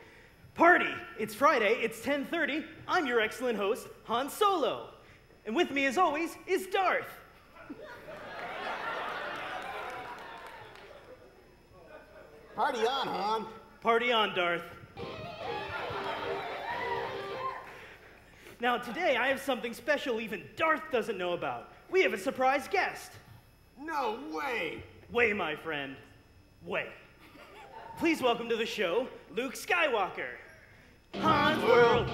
Party! It's Friday, it's 10:30. I'm your excellent host, Han Solo. And with me, as always, is Darth. Party on, Han. Party on, Darth. Now, today I have something special even Darth doesn't know about. We have a surprise guest. No way! Way, my friend. Way. Please welcome to the show, Luke Skywalker. Hans World,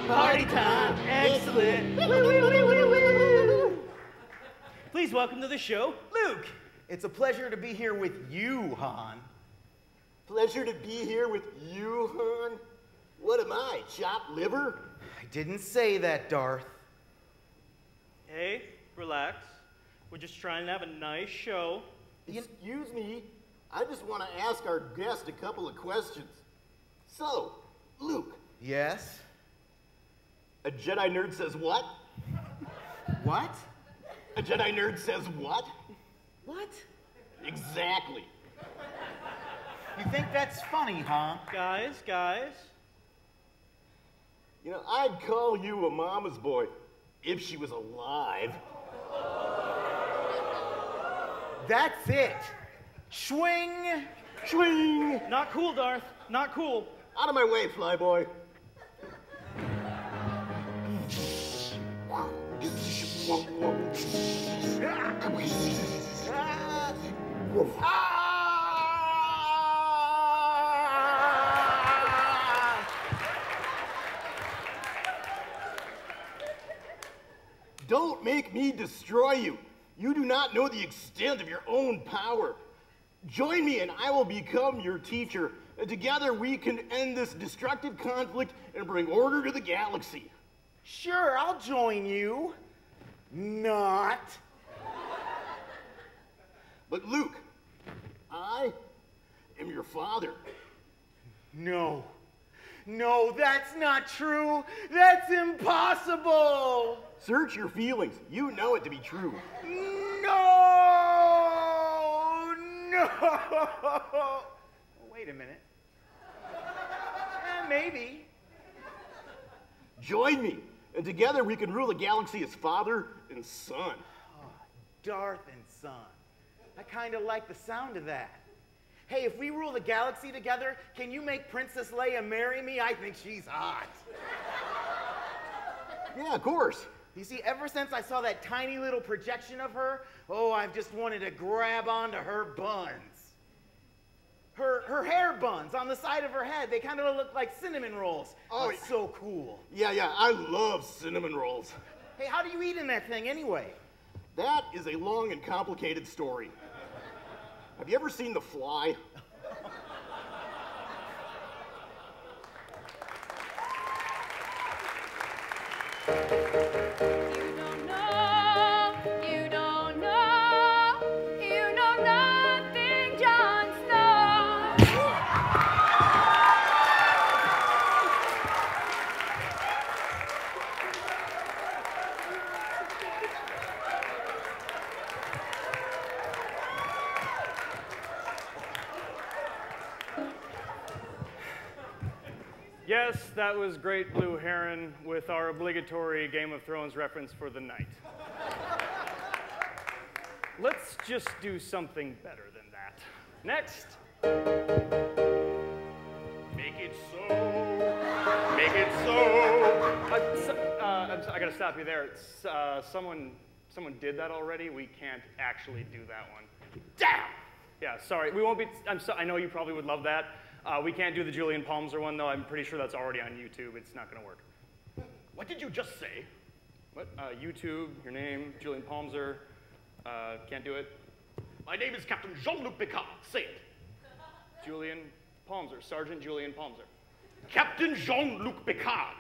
party time, excellent. Please welcome to the show, Luke. It's a pleasure to be here with you, Han. Pleasure to be here with you, hon. What am I, chopped liver? I didn't say that, Darth. Hey, relax. We're just trying to have a nice show. Excuse me. I just want to ask our guest a couple of questions. So, Luke. Yes? A Jedi nerd says what? What? A Jedi nerd says what? What? Exactly. You think that's funny, huh? Guys. You know, I'd call you a mama's boy if she was alive. That's it. Swing! Swing! Not cool, Darth. Not cool. Out of my way, flyboy. Don't make me destroy you. You do not know the extent of your own power. Join me and I will become your teacher. And together we can end this destructive conflict and bring order to the galaxy. Sure, I'll join you. Not. But Luke, I am your father. No, that's not true. That's impossible. Search your feelings. You know it to be true. No. Wait a minute. Maybe. Join me, and together we can rule the galaxy as father and son. Oh, Darth and son. I kind of like the sound of that. Hey, if we rule the galaxy together, can you make Princess Leia marry me? I think she's hot. Yeah, of course. You see, ever since I saw that tiny little projection of her, oh, I've just wanted to grab onto her buns. Her hair buns on the side of her head, they kind of look like cinnamon rolls. Oh, it's so cool. Yeah, I love cinnamon rolls. Hey, how do you eat in that thing anyway? That is a long and complicated story. Have you ever seen The Fly? Yes, that was Great Blue Heron with our obligatory Game of Thrones reference for the night. Let's just do something better than that. Next. Make it so. Make it so. I gotta stop you there. Someone did that already. We can't actually do that one. Damn! Yeah, sorry. We won't be. I know you probably would love that. We can't do the Julian Palmser one, though. I'm pretty sure that's already on YouTube. It's not going to work. What did you just say? What? YouTube, your name, Julian Palmser. Can't do it. My name is Captain Jean-Luc Picard. Say it. Julian Palmser. Sergeant Julian Palmser. Captain Jean-Luc Picard.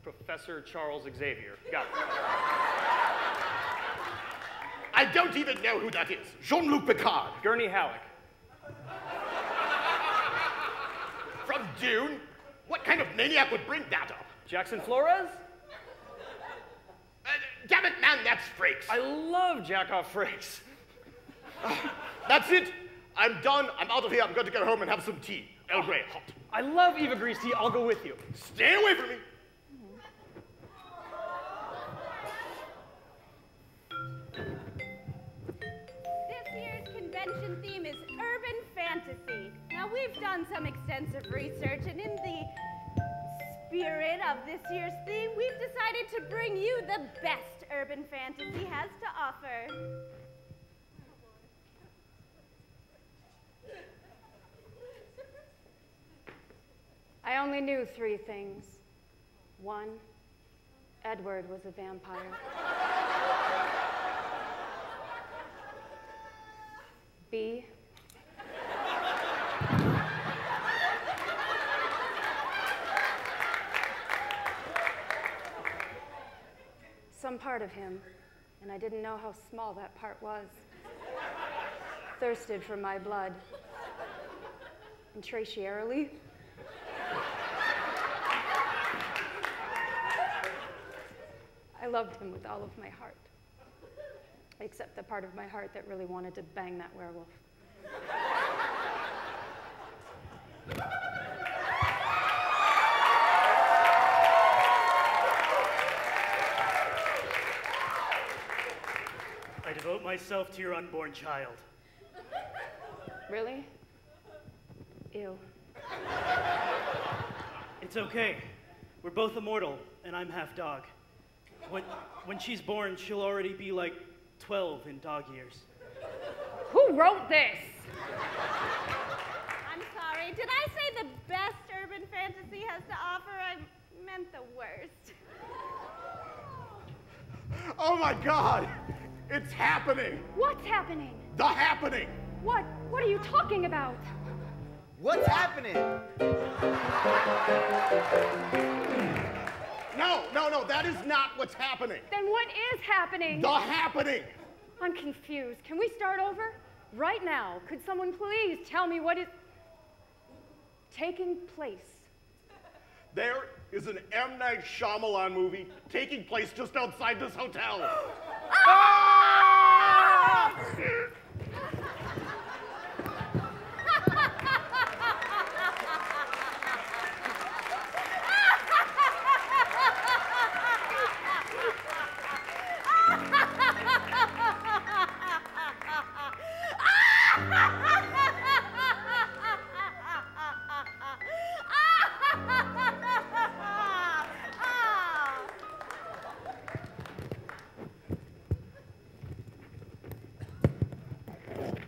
Professor Charles Xavier. Got it. I don't even know who that is. Jean-Luc Picard. Gurney Halleck. From Dune? What kind of maniac would bring that up? Jackson Flores? Damn it, man, that's Frakes. I love Jackoff Frakes. That's it. I'm done. I'm out of here. I'm going to go home and have some tea. Earl Grey, hot. I love Eva Green tea. I'll go with you. Stay away from me. This year's convention theme is urban fantasy. Now, we've done some extensive research, and in the spirit of this year's theme, we've decided to bring you the best urban fantasy has to offer. I only knew 3 things. 1, Edward was a vampire. B, some part of him, and I didn't know how small that part was. Thirsted for my blood. Intratiarily. I loved him with all of my heart. Except the part of my heart that really wanted to bang that werewolf. I devote myself to your unborn child. Really? Ew. It's okay. We're both immortal, and I'm half dog. When she's born, she'll already be like 12 in dog years. Who wrote this? I'm sorry. Did I say the best urban fantasy has to offer? I meant the worst. Oh my God! It's happening! What's happening? The happening! What? What are you talking about? What's happening? No, that is not what's happening. Then what is happening? The happening! I'm confused. Can we start over? Right now, could someone please tell me what is taking place? There is an M. Night Shyamalan movie taking place just outside this hotel. Ah!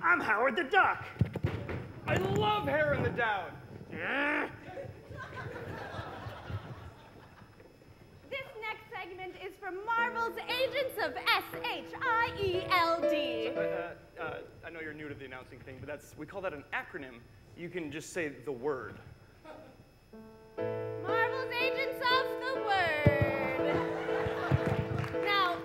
I'm Howard the Duck. I love Hair in the Down. This next segment is from Marvel's Agents of S-H-I-E-L-D. I know you're new to the announcing thing, but we call that an acronym. You can just say the word. Marvel's Agents of the Word. Now,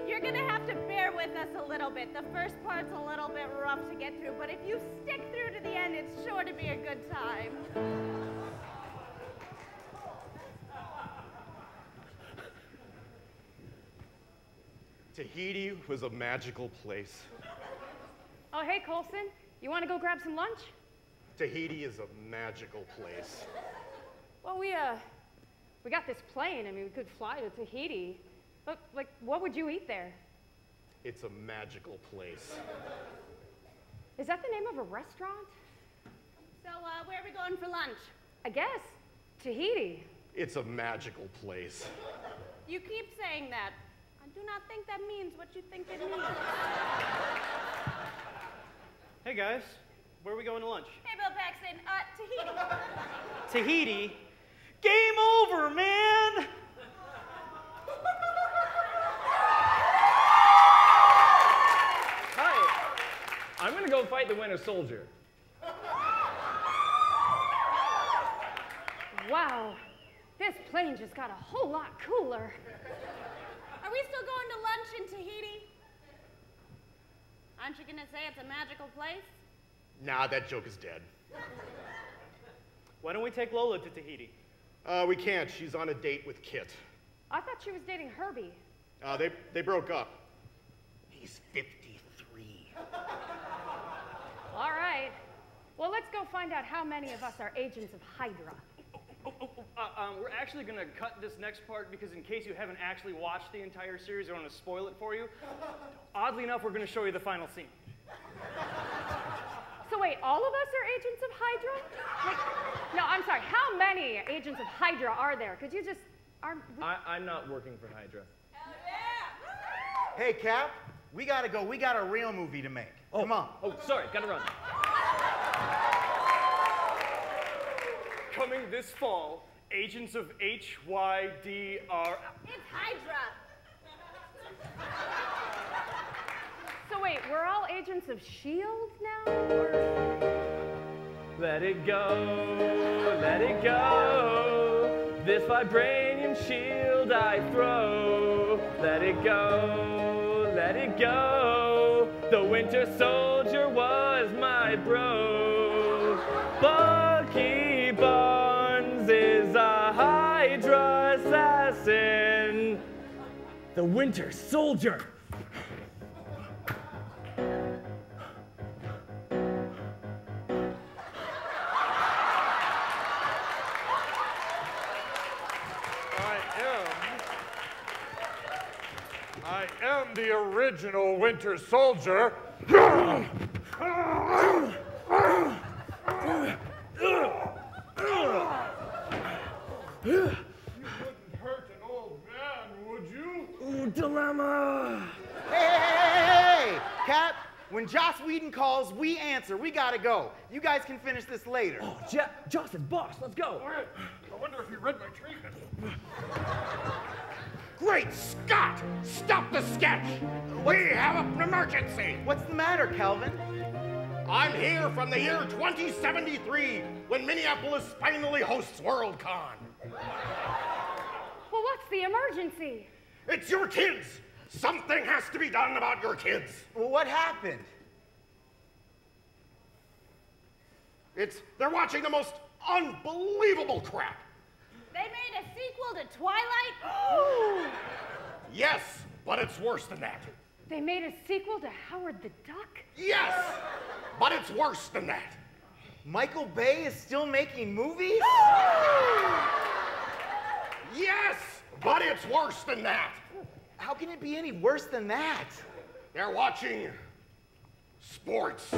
you're going to have to bear with us a little bit. The first part's a little bit rough to get through, but if you stick through to the end, it's sure to be a good time. Tahiti was a magical place. Oh, hey, Colson. You want to go grab some lunch? Tahiti is a magical place. Well, we got this plane. I mean, we could fly to Tahiti. But, like, what would you eat there? It's a magical place. Is that the name of a restaurant? So, where are we going for lunch? I guess. Tahiti. It's a magical place. You keep saying that. I do not think that means what you think it means. Hey guys, where are we going to lunch? Hey, Bill Paxton, Tahiti. Tahiti? Game over, man! Hi, I'm gonna go fight the Winter Soldier. Wow, this plane just got a whole lot cooler. Are we still going to lunch in Tahiti? Aren't you gonna say it's a magical place? Nah, that joke is dead. Why don't we take Lola to Tahiti? We can't. She's on a date with Kit. I thought she was dating Herbie. They broke up. He's 53. All right. Well, let's go find out how many of us are agents of Hydra. We're actually going to cut this next part because in case you haven't actually watched the entire series, I don't want to spoil it for you. Oddly enough, we're going to show you the final scene. So wait, all of us are agents of Hydra? Like, no, I'm sorry. How many agents of Hydra are there? Could you just... I'm not working for Hydra. Hey, Cap, we gotta go. We got a real movie to make. Come on. Oh, sorry, gotta run. Coming this fall, Agents of HYDR. It's Hydra. So wait, we're all agents of S.H.I.E.L.D. now? Or... Let it go, let it go. This vibranium windshield I throw. Let it go, let it go. The Winter Soldier was my bro. Bucky Barnes is a Hydra assassin. The Winter Soldier. I am the original Winter Soldier. You wouldn't hurt an old man, would you? Ooh, dilemma. Hey! Cap, when Joss Whedon calls, we answer. We gotta go. You guys can finish this later. Oh, Joss is boss. Let's go. All right. I wonder if he read my treatment. Great Scott! Stop the sketch! We have an emergency! What's the matter, Calvin? I'm here from the year 2073, when Minneapolis finally hosts WorldCon. Well, what's the emergency? It's your kids! Something has to be done about your kids. Well, what happened? They're watching the most unbelievable crap. They made a sequel to Twilight? Yes, but it's worse than that. They made a sequel to Howard the Duck? Yes, but it's worse than that. Michael Bay is still making movies? Yes, but it's worse than that. How can it be any worse than that? They're watching sports.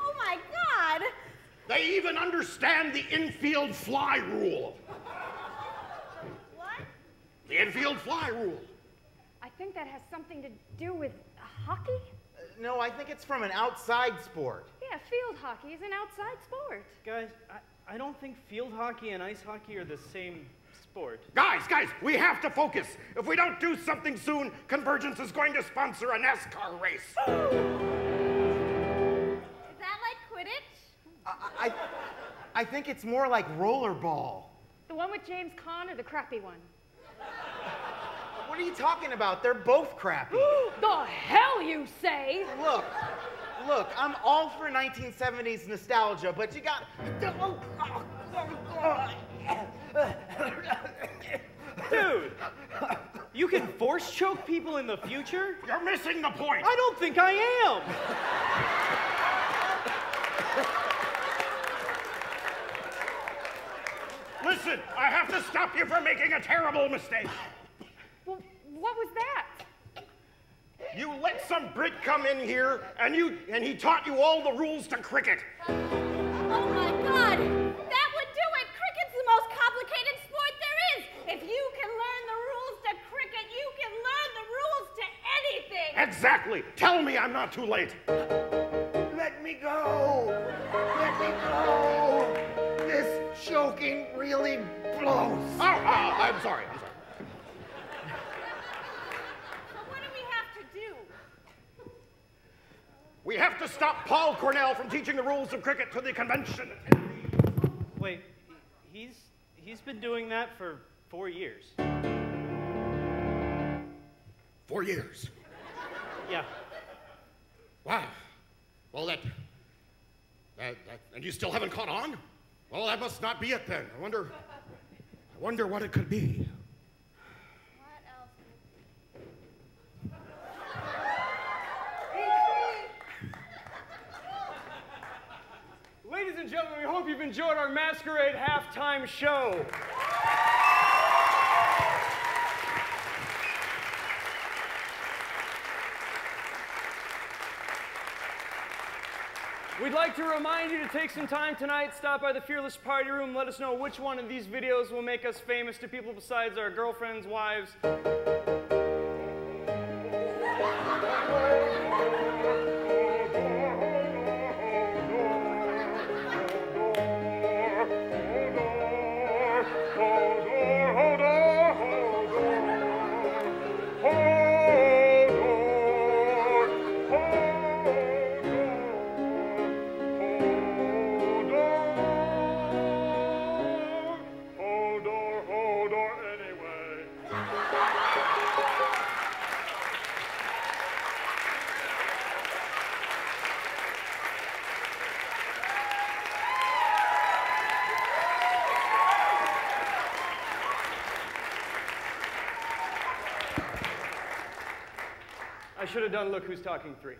Oh my God! They even understand the infield fly rule. What? The infield fly rule. I think that has something to do with hockey? No, I think it's from an outside sport. Yeah, field hockey is an outside sport. Guys, I don't think field hockey and ice hockey are the same sport. Guys, we have to focus. If we don't do something soon, CONvergence is going to sponsor a NASCAR race. Is that like Quidditch? I think it's more like rollerball. The one with James Caan or the crappy one? What are you talking about? They're both crappy. The hell you say? Look, I'm all for 1970s nostalgia, but you got... Dude, you can force choke people in the future? You're missing the point. I don't think I am. Listen, I have to stop you from making a terrible mistake. Well, what was that? You let some Brit come in here, and he taught you all the rules to cricket. Oh my God! That would do it! Cricket's the most complicated sport there is! If you can learn the rules to cricket, you can learn the rules to anything! Exactly! Tell me I'm not too late. Let me go! Let me go! This choking really blows. Oh, I'm sorry. So what do we have to do? We have to stop Paul Cornell from teaching the rules of cricket to the convention. Wait, he's been doing that for 4 years. 4 years? Yeah. Wow. Well, and you still haven't caught on? Well, that must not be it then. I wonder what it could be. What else? Ladies and gentlemen, we hope you've enjoyed our Masquerade halftime show. We'd like to remind you to take some time tonight, stop by the Fearless Party Room, let us know which one of these videos will make us famous to people besides our girlfriends, wives. I should have done Look Who's Talking 3.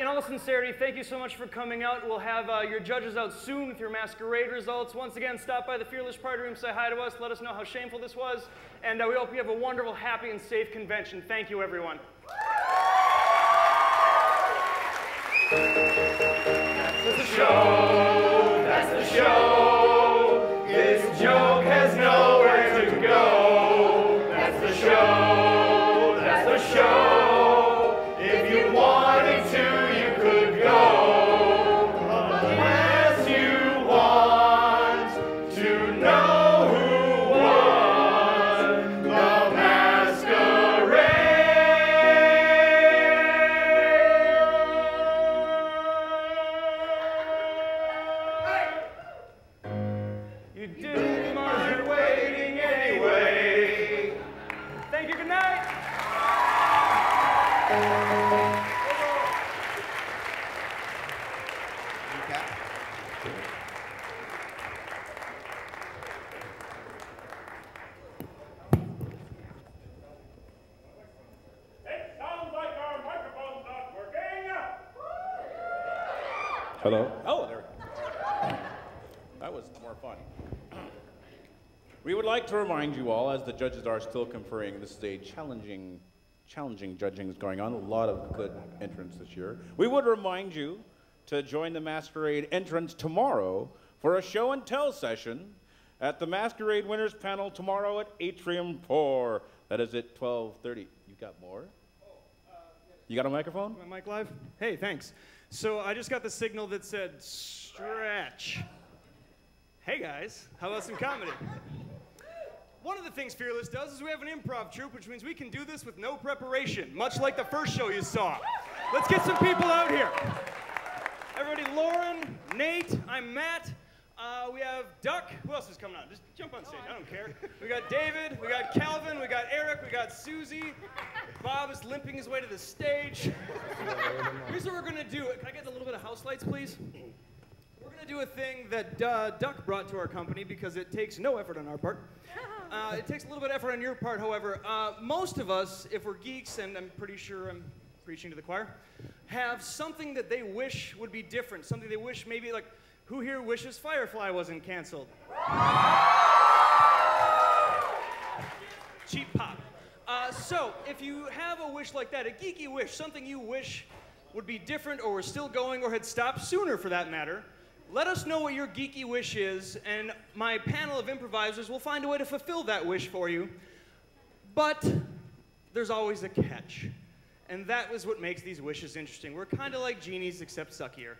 In all sincerity, thank you so much for coming out. We'll have your judges out soon with your Masquerade results. Once again, stop by the Fearless Party Room, say hi to us, let us know how shameful this was, and we hope you have a wonderful, happy, and safe convention. Thank you, everyone. That's the show, that's the show. This joke has nowhere to go. That's the show, that's the show. If you wanted to, you could go. Unless you want to know who won the Masquerade. You didn't mind waiting anyway. Thank you, good night. It sounds like our microphone's not working. Hello? Oh, there. That was more fun. We would like to remind you all, as the judges are still conferring, this is a challenging judging is going on. A lot of good entrants this year. We would remind you to join the Masquerade entrants tomorrow for a show and tell session at the Masquerade Winners Panel tomorrow at Atrium 4. That is at 12:30. You got more? You got a microphone? My mic live? Hey, thanks. So I just got the signal that said stretch. Hey guys, how about some comedy? One of the things Fearless does is we have an improv troupe, which means we can do this with no preparation, much like the first show you saw. Let's get some people out here. Everybody, Lauren, Nate, I'm Matt. We have Duck. Who else is coming out? Just jump on stage, I don't care. We got David, we got Calvin, we got Eric, we got Susie. Bob is limping his way to the stage. Here's what we're gonna do. Can I get a little bit of house lights, please? We're gonna do a thing that Duck brought to our company because it takes no effort on our part. It takes a little bit of effort on your part, however. Most of us, if we're geeks, and I'm pretty sure I'm preaching to the choir, have something that they wish would be different, something they wish maybe, like, who here wishes Firefly wasn't canceled? Cheap pop. So, if you have a wish like that, a geeky wish, something you wish would be different or were still going or had stopped sooner for that matter, let us know what your geeky wish is, and my panel of improvisers will find a way to fulfill that wish for you. But there's always a catch. And that was what makes these wishes interesting. We're kind of like genies, except suckier.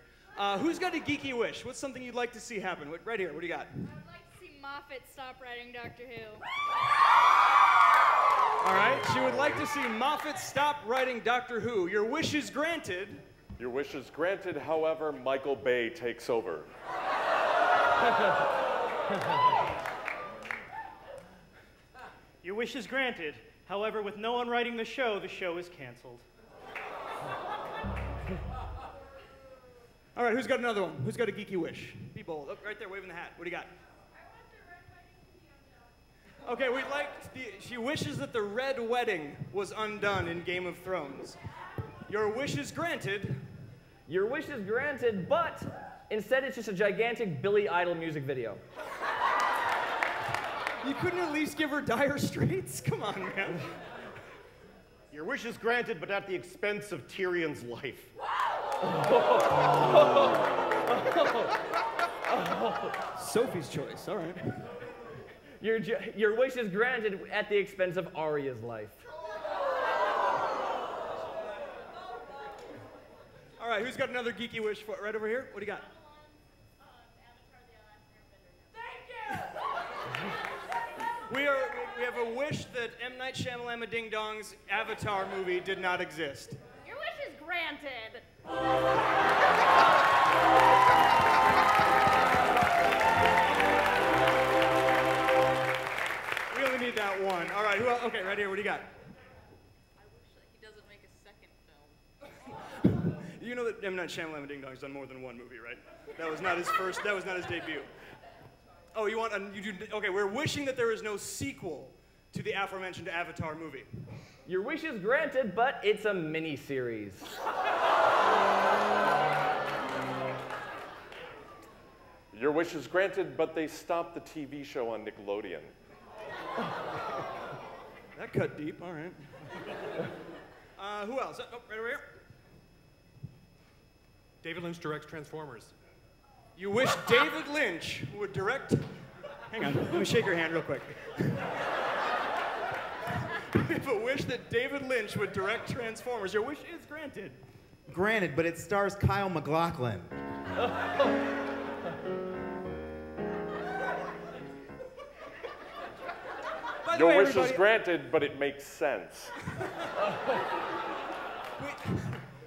Who's got a geeky wish? What's something you'd like to see happen? Right here, what do you got? I would like to see Moffat stop writing Doctor Who. All right, she would like to see Moffat stop writing Doctor Who. Your wish is granted. Your wish is granted, however, Michael Bay takes over. Your wish is granted. However, with no one writing the show is canceled. All right, who's got another one? Who's got a geeky wish? Be bold. Oh, right there, waving the hat. What do you got? Okay, she wishes that the Red Wedding was undone in Game of Thrones. Your wish is granted. Your wish is granted, but instead it's just a gigantic Billy Idol music video. You couldn't at least give her Dire Straits? Come on, man. Your wish is granted, but at the expense of Tyrion's life. Sophie's choice, all right. Your wish is granted at the expense of Arya's life. All right, who's got another geeky wish for right over here? What do you got? We have a wish that M. Night Shyamalan Ding Dong's Avatar movie did not exist. Your wish is granted. We only need that one. All right, okay, right here, what do you got? I wish that he doesn't make a second film. You know that M. Night Shyamalan Ding Dong's done more than one movie, right? That was not his first, that was not his debut. Oh, okay, we're wishing that there is no sequel to the aforementioned Avatar movie. Your wish is granted, but it's a mini-series. Your wish is granted, but they stopped the TV show on Nickelodeon. That cut deep, all right. Who else? Oh, right over here. David Lynch directs Transformers. You wish David Lynch would direct... Hang on, let me shake your hand real quick. We have a wish that David Lynch would direct Transformers. Your wish is granted. Granted, but it stars Kyle MacLachlan. Your wish is granted, but it makes sense.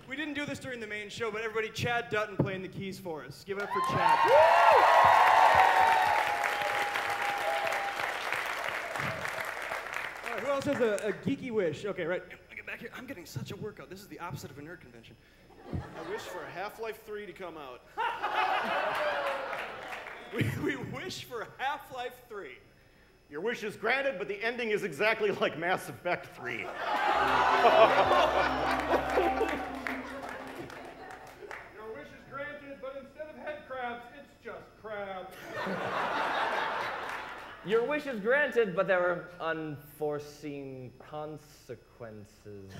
We didn't do this during the main show, but everybody, Chad Dutton playing the keys for us. Give it up for Chad. All right, who else has a geeky wish? Okay, right. Get back here. I'm getting such a workout. This is the opposite of a nerd convention. I wish for Half-Life 3 to come out. We wish for Half-Life 3. Your wish is granted, but the ending is exactly like Mass Effect 3. Your wish is granted, but instead of head crabs, it's just crabs. Your wish is granted, but there are unforeseen consequences.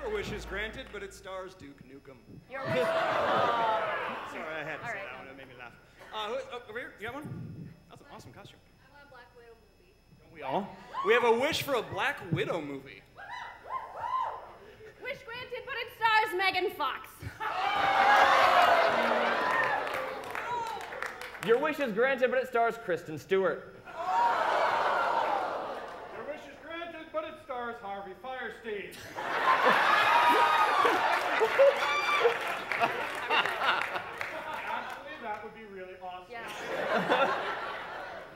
Your wish is granted, but it stars Duke Nukem. Your wish. Sorry, I had to say that one. It made me laugh. Over here, you got one? That's an awesome costume. I want a Black Widow movie. Don't we all? We have a wish for a Black Widow movie. Wish granted, but it stars Megan Fox. Your wish is granted, but it stars Kristen Stewart. Your wish is granted, but it stars Harvey Firestein. Actually, that would be really awesome. Yeah.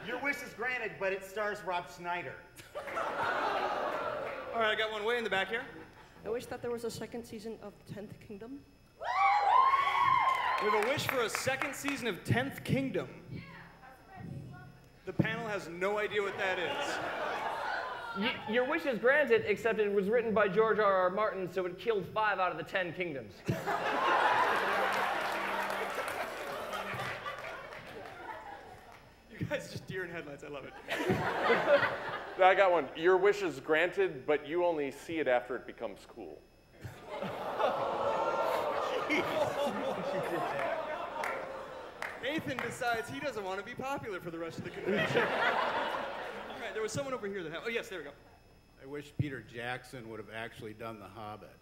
Your wish is granted, but it stars Rob Schneider. All right, I got one way in the back here. I wish that there was a second season of 10th Kingdom. We have a wish for a second season of 10th Kingdom. The panel has no idea what that is. Your wish is granted, except it was written by George R.R. Martin, so it killed 5 out of the 10 kingdoms. You guys just deer in headlights. I love it. I got one. Your wish is granted, but you only see it after it becomes cool. Nathan decides he doesn't want to be popular for the rest of the convention. All right, there was someone over here that had... Oh, yes, there we go. I wish Peter Jackson would have actually done The Hobbit.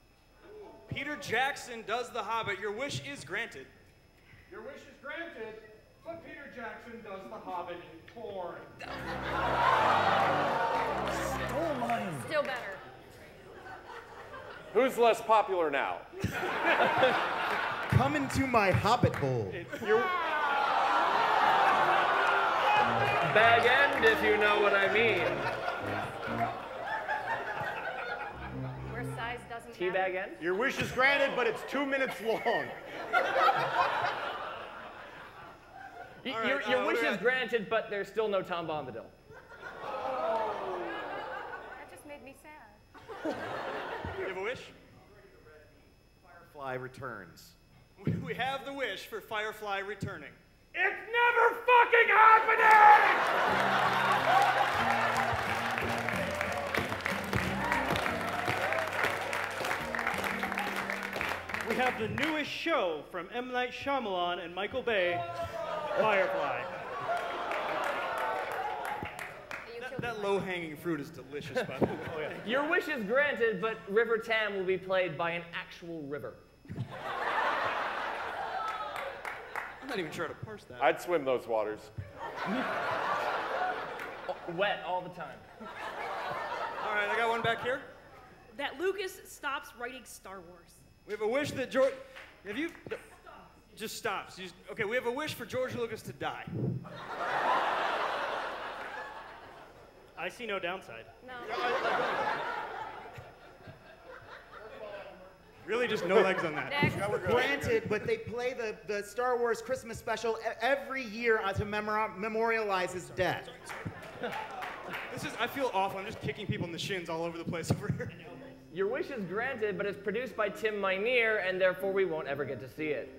Peter Jackson does The Hobbit. Your wish is granted. Your wish is granted, but Peter Jackson does The Hobbit in porn. Stole mine. Still better. Who's less popular now? Come into my Hobbit bowl. Bag end, if you know what I mean. Where size doesn't Teabag end? Your wish is granted, but it's 2 minutes long. Your wish is granted, but there's still no Tom Bombadil. That just made me sad. You have a wish? Firefly returns. We have the wish for Firefly returning. It's never fucking happening! We have the newest show from M. Night Shyamalan and Michael Bay, Firefly. That low-hanging fruit is delicious, by the way. Oh, yeah. Your wish is granted, but River Tam will be played by an actual river. I'm not even sure how to parse that. I'd swim those waters. Wet all the time. All right, I got one back here. That Lucas stops writing Star Wars. We have a wish that George... Have you... Just stops. Okay, we have a wish for George Lucas to die. I see no downside. No. Really, just no legs on that. Granted, but they play the Star Wars Christmas special every year to memorialize his death. I feel awful. I'm just kicking people in the shins all over the place over here. Your wish is granted, but it's produced by Tim Minear, and therefore we won't ever get to see it.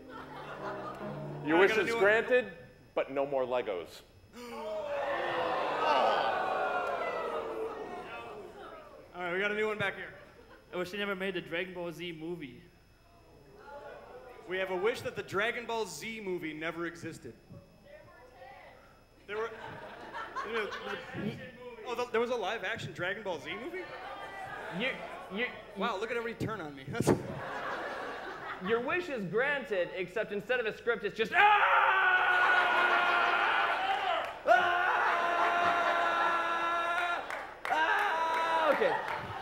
Your wish is granted, but no more Legos. All right, we got a new one back here. I wish they never made the Dragon Ball Z movie. We have a wish that the Dragon Ball Z movie never existed. There were. There was a live-action Dragon Ball Z movie? Wow, look at everybody turn on me. Your wish is granted, except instead of a script, it's just okay.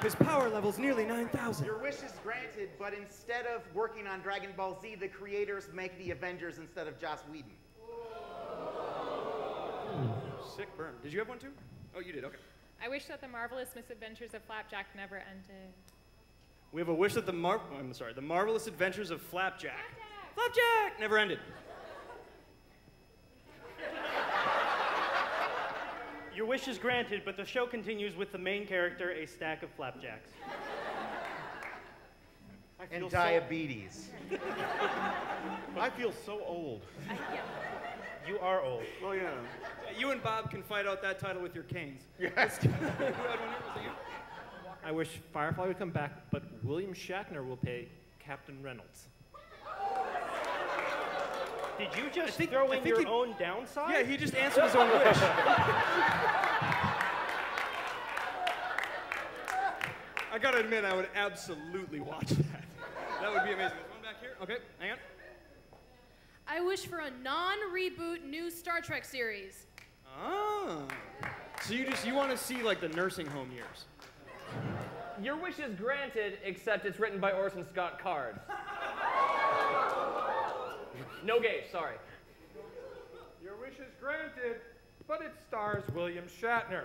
His power level's nearly 9,000. Your wish is granted, but instead of working on Dragon Ball Z, the creators make the Avengers instead of Joss Whedon. Sick burn. Did you have one too? Oh, you did, okay. I wish that the marvelous misadventures of Flapjack never ended. We have a wish that the marvelous adventures of Flapjack. Flapjack never ended. Your wish is granted, but the show continues with the main character, a stack of flapjacks. And diabetes. I feel so old. You are old. Well, yeah. You and Bob can fight out that title with your canes. Yes. Who had one here? Was it you? I wish Firefly would come back, but William Shatner will pay Captain Reynolds. Did you just throw in your own downside? Yeah, he just answered his own wish. I gotta admit, I would absolutely watch that. That would be amazing. There's one back here. Okay, hang on. I wish for a non-reboot new Star Trek series. Ah. So you want to see like the nursing home years. Your wish is granted, except it's written by Orson Scott Card. No gays, sorry. Your wish is granted, but it stars William Shatner.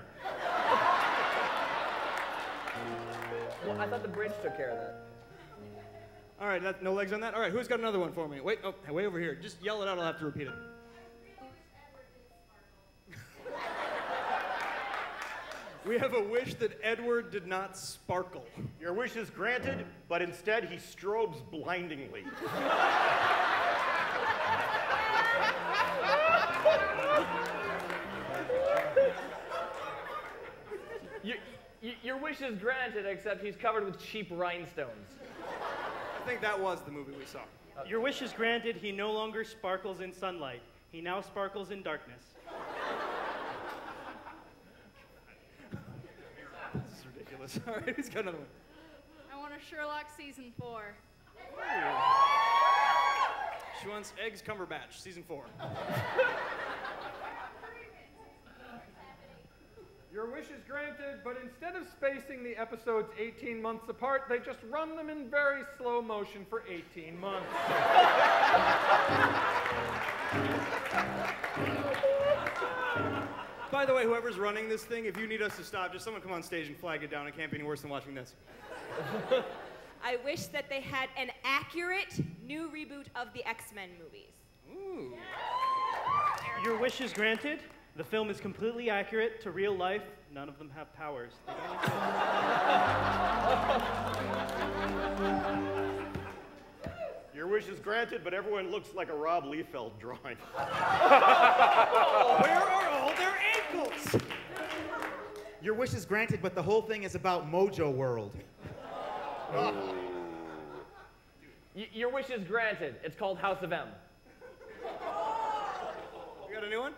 Well, I thought the bridge took care of that. All right, no legs on that? All right, who's got another one for me? Wait, way over here. Just yell it out, I'll have to repeat it. We have a wish that Edward did not sparkle. Your wish is granted, but instead he strobes blindingly. Your wish is granted, except he's covered with cheap rhinestones. I think that was the movie we saw. Your wish is granted, he no longer sparkles in sunlight. He now sparkles in darkness. This is ridiculous. All right, who's got another one? I want a Sherlock season 4. She wants Eggs Cumberbatch, season 4. Your wish is granted, but instead of spacing the episodes 18 months apart, they just run them in very slow motion for 18 months. By the way, whoever's running this thing, if you need us to stop, just someone come on stage and flag it down. It can't be any worse than watching this. I wish that they had an accurate new reboot of the X-Men movies. Ooh. Your wish is granted. The film is completely accurate to real life. None of them have powers. They don't exist. Your wish is granted, but everyone looks like a Rob Liefeld drawing. Where are all their ankles? Your wish is granted, but the whole thing is about Mojo World. Your wish is granted. It's called House of M. You got a new one?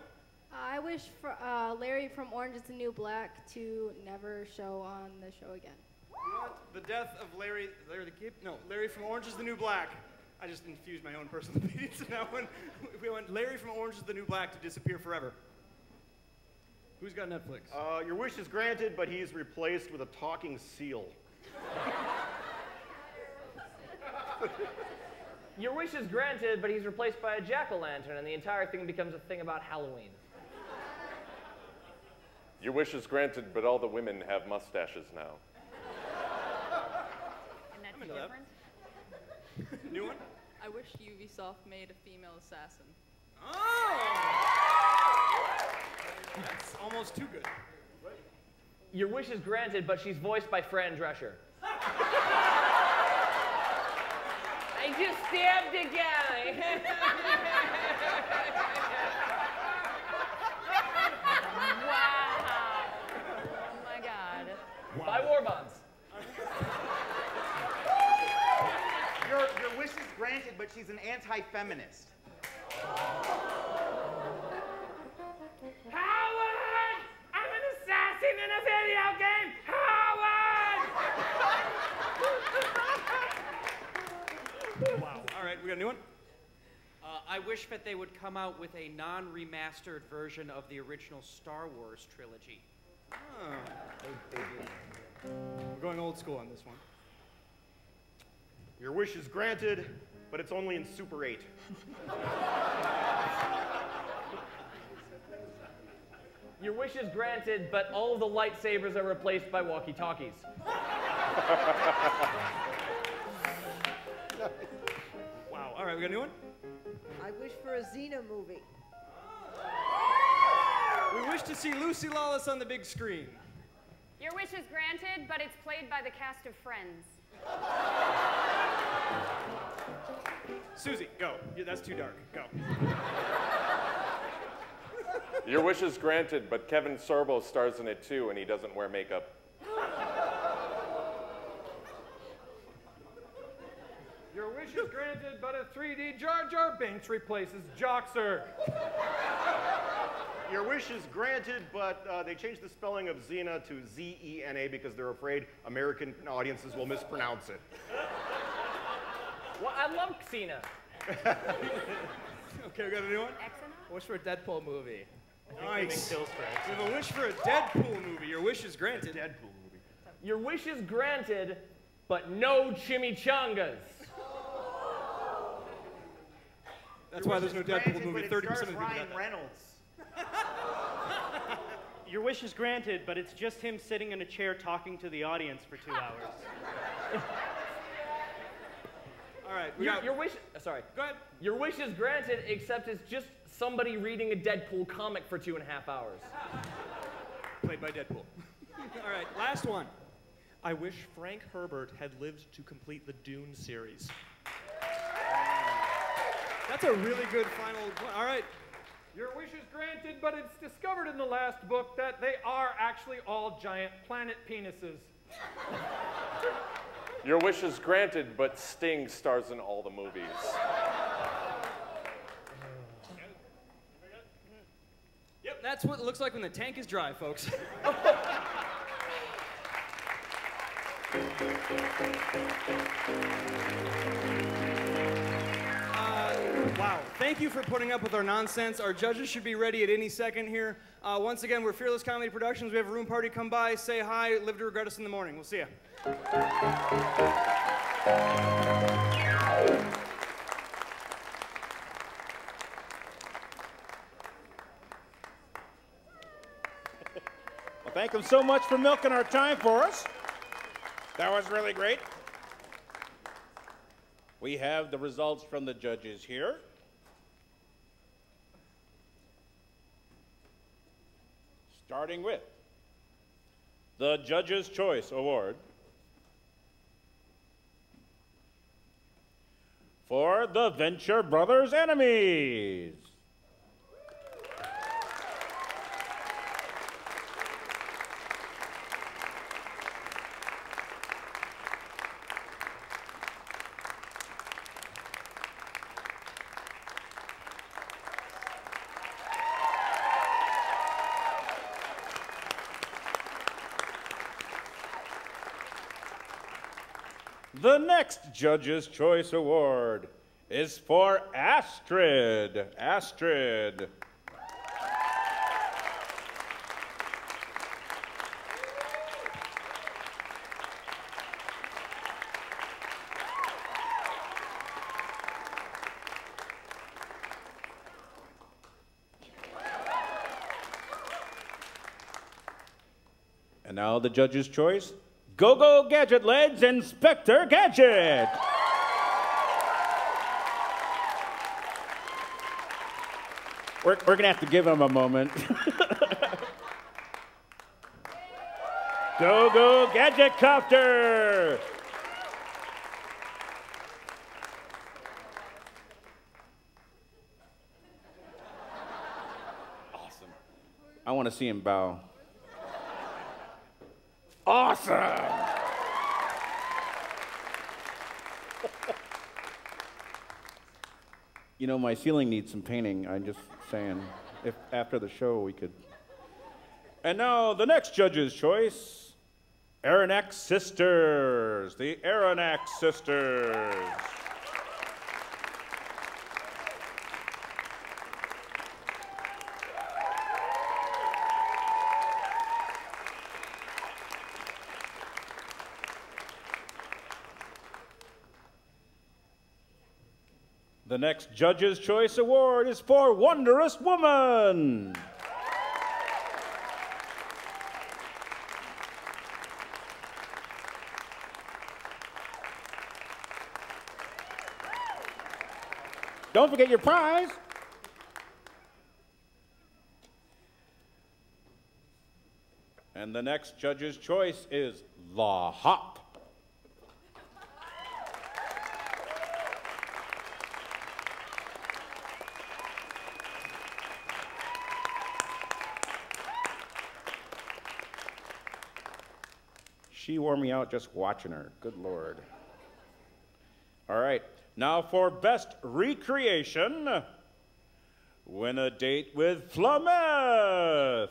I wish for Larry from Orange is the New Black to never show on the show again. You want the death of Larry the Kid? No, Larry from Orange is the New Black. I just infused my own personal opinions in that one. We want Larry from Orange is the New Black to disappear forever. Who's got Netflix? Your wish is granted, but he's replaced with a talking seal. Your wish is granted, but he's replaced by a jack-o'-lantern, and the entire thing becomes a thing about Halloween. Your wish is granted, but all the women have mustaches now. And that's the difference? New one? I wish Ubisoft made a female assassin. Oh! That's almost too good. Your wish is granted, but she's voiced by Fran Drescher. I just stabbed a guy. Wow. Oh my God. Buy war bonds. Your wish is granted, but she's an anti-feminist. Howard! I'm an assassin in a video game! Howard! Wow. All right, we got a new one? I wish that they would come out with a non-remastered version of the original Star Wars trilogy. Oh. We're going old school on this one. Your wish is granted, but it's only in Super 8. Your wish is granted, but all of the lightsabers are replaced by walkie-talkies. Wow. All right, we got a new one? I wish for a Xena movie. We wish to see Lucy Lawless on the big screen. Your wish is granted, but it's played by the cast of Friends. Susie, go. Yeah, that's too dark. Go. Your wish is granted, but Kevin Sorbo stars in it too, and he doesn't wear makeup. Your wish is granted, but a 3D Jar Jar Binks replaces Joxer. Your wish is granted, but they changed the spelling of Xena to Z-E-N-A because they're afraid American audiences will mispronounce it. Well, I love Xena. Okay, we got a new one? I wish for a Deadpool movie. Nice. We have a wish for a Deadpool movie. Your wish is granted. Deadpool movie. Your wish is granted, but no chimichangas. That's why there's no Deadpool movie. 30% of the people Ryan got that. Reynolds. Your wish is granted, but it's just him sitting in a chair talking to the audience for 2 hours. All right, Your wish. Sorry. Go ahead. Your wish is granted, except it's just somebody reading a Deadpool comic for 2.5 hours. Played by Deadpool. All right, last one. I wish Frank Herbert had lived to complete the Dune series. That's a really good final one. All right. Your wish is granted, but it's discovered in the last book that they are actually all giant planet penises. Your wish is granted, but Sting stars in all the movies. Yep, that's what it looks like when the tank is dry, folks. Wow. Thank you for putting up with our nonsense. Our judges should be ready at any second here. Once again, we're Fearless Comedy Productions. We have a room party. Come by, say hi, live to regret us in the morning. We'll see ya. Well, thank them so much for milking our time for us. That was really great. We have the results from the judges here. Starting with the Judge's Choice Award for the Venture Brothers Enemies. The next Judge's Choice Award is for Astrid. Astrid. And now the Judge's Choice. Go-Go Gadget Legs, Inspector Gadget! We're going to have to give him a moment. Go Gadget Copter! Awesome. I want to see him bow. Awesome! You know, my ceiling needs some painting. I'm just saying, if after the show we could. And now the next judge's choice, Aronnax Sisters, the Aronnax Sisters. The next Judge's Choice Award is for Wondrous Woman. Don't forget your prize. And the next Judge's Choice is The Hop. She wore me out just watching her. Good Lord. All right. Now for Best Recreation, Win a Date with Flameth.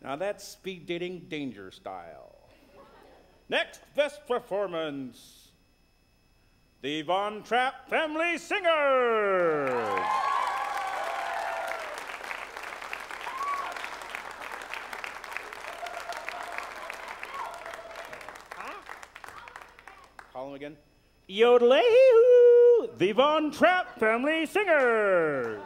Now that's speed dating danger style. Next, Best Performance, the Von Trapp Family Singers. Call them again. Yodelay-hoo, the Von Trapp Family Singers.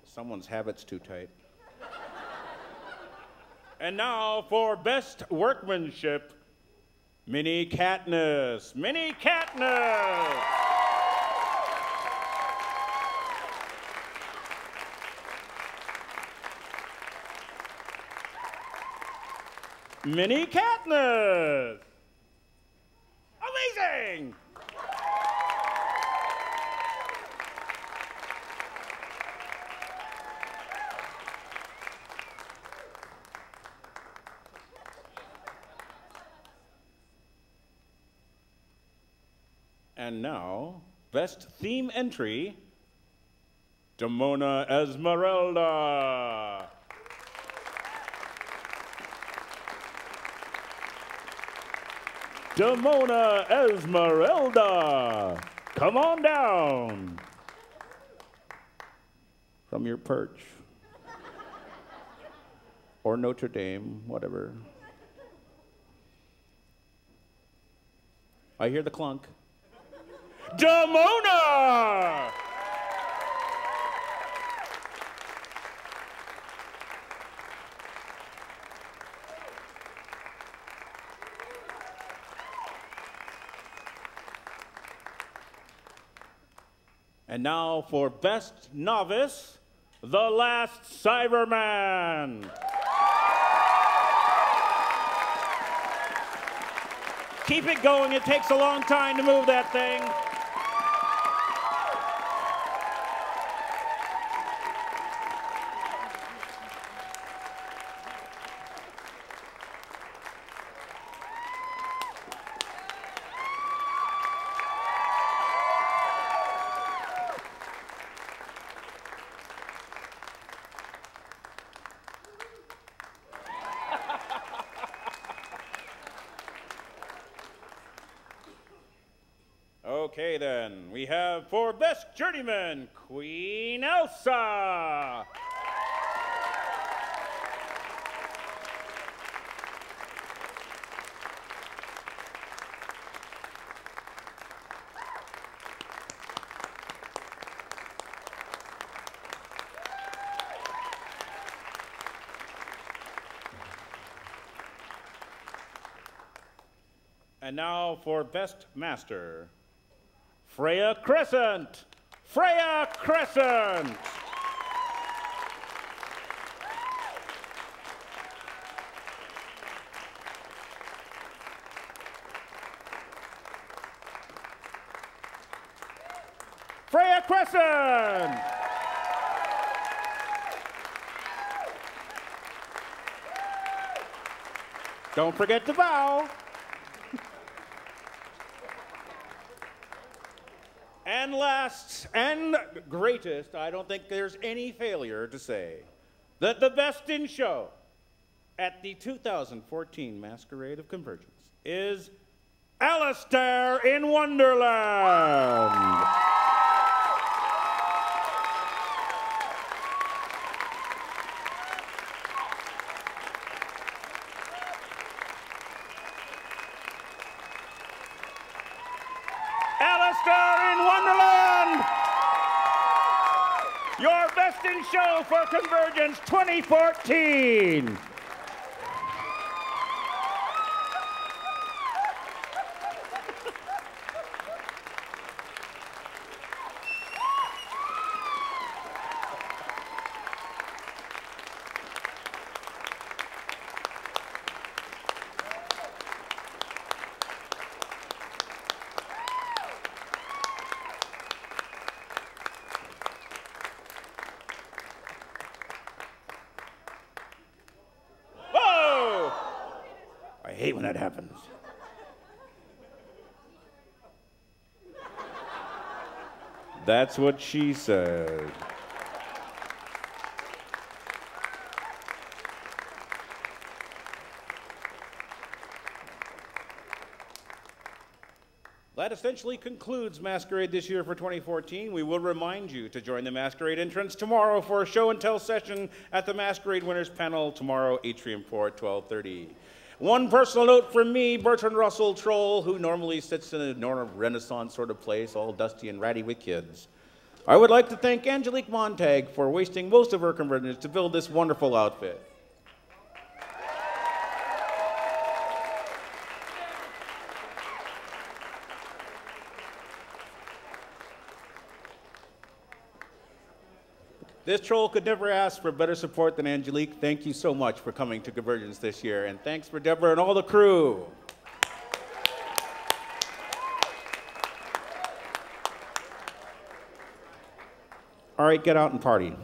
Someone's habit's too tight. And now for Best Workmanship, Minnie Katniss. Minnie Katniss! Minnie Katniss! Amazing! And now, Best Theme Entry, Damona Esmeralda. Damona Esmeralda, come on down from your perch. Or Notre Dame, whatever. I hear the clunk. Damona! And now for Best Novice, The Last Cyberman. Keep it going, it takes a long time to move that thing. Okay, then. We have for Best Journeyman, Queen Elsa. And now for Best Master, Freya Crescent. Freya Crescent. Freya Crescent. Don't forget to bow. And last and greatest, I don't think there's any failure to say, that the best in show at the 2014 Masquerade of Convergence is Alistair in Wonderland. Alistair in Wonderland! Your best in show for Convergence 2014! I hate when that happens. That's what she said. That essentially concludes Masquerade this year for 2014. We will remind you to join the Masquerade entrance tomorrow for a show and tell session at the Masquerade Winners Panel tomorrow, Atrium 4 at 12:30. One personal note from me, Bertrand Russell Troll, who normally sits in a Renaissance sort of place, all dusty and ratty with kids. I would like to thank Angelique Montag for wasting most of her convergence to build this wonderful outfit. This troll could never ask for better support than Angelique. Thank you so much for coming to Convergence this year, and thanks for Deborah and all the crew. All right, get out and party.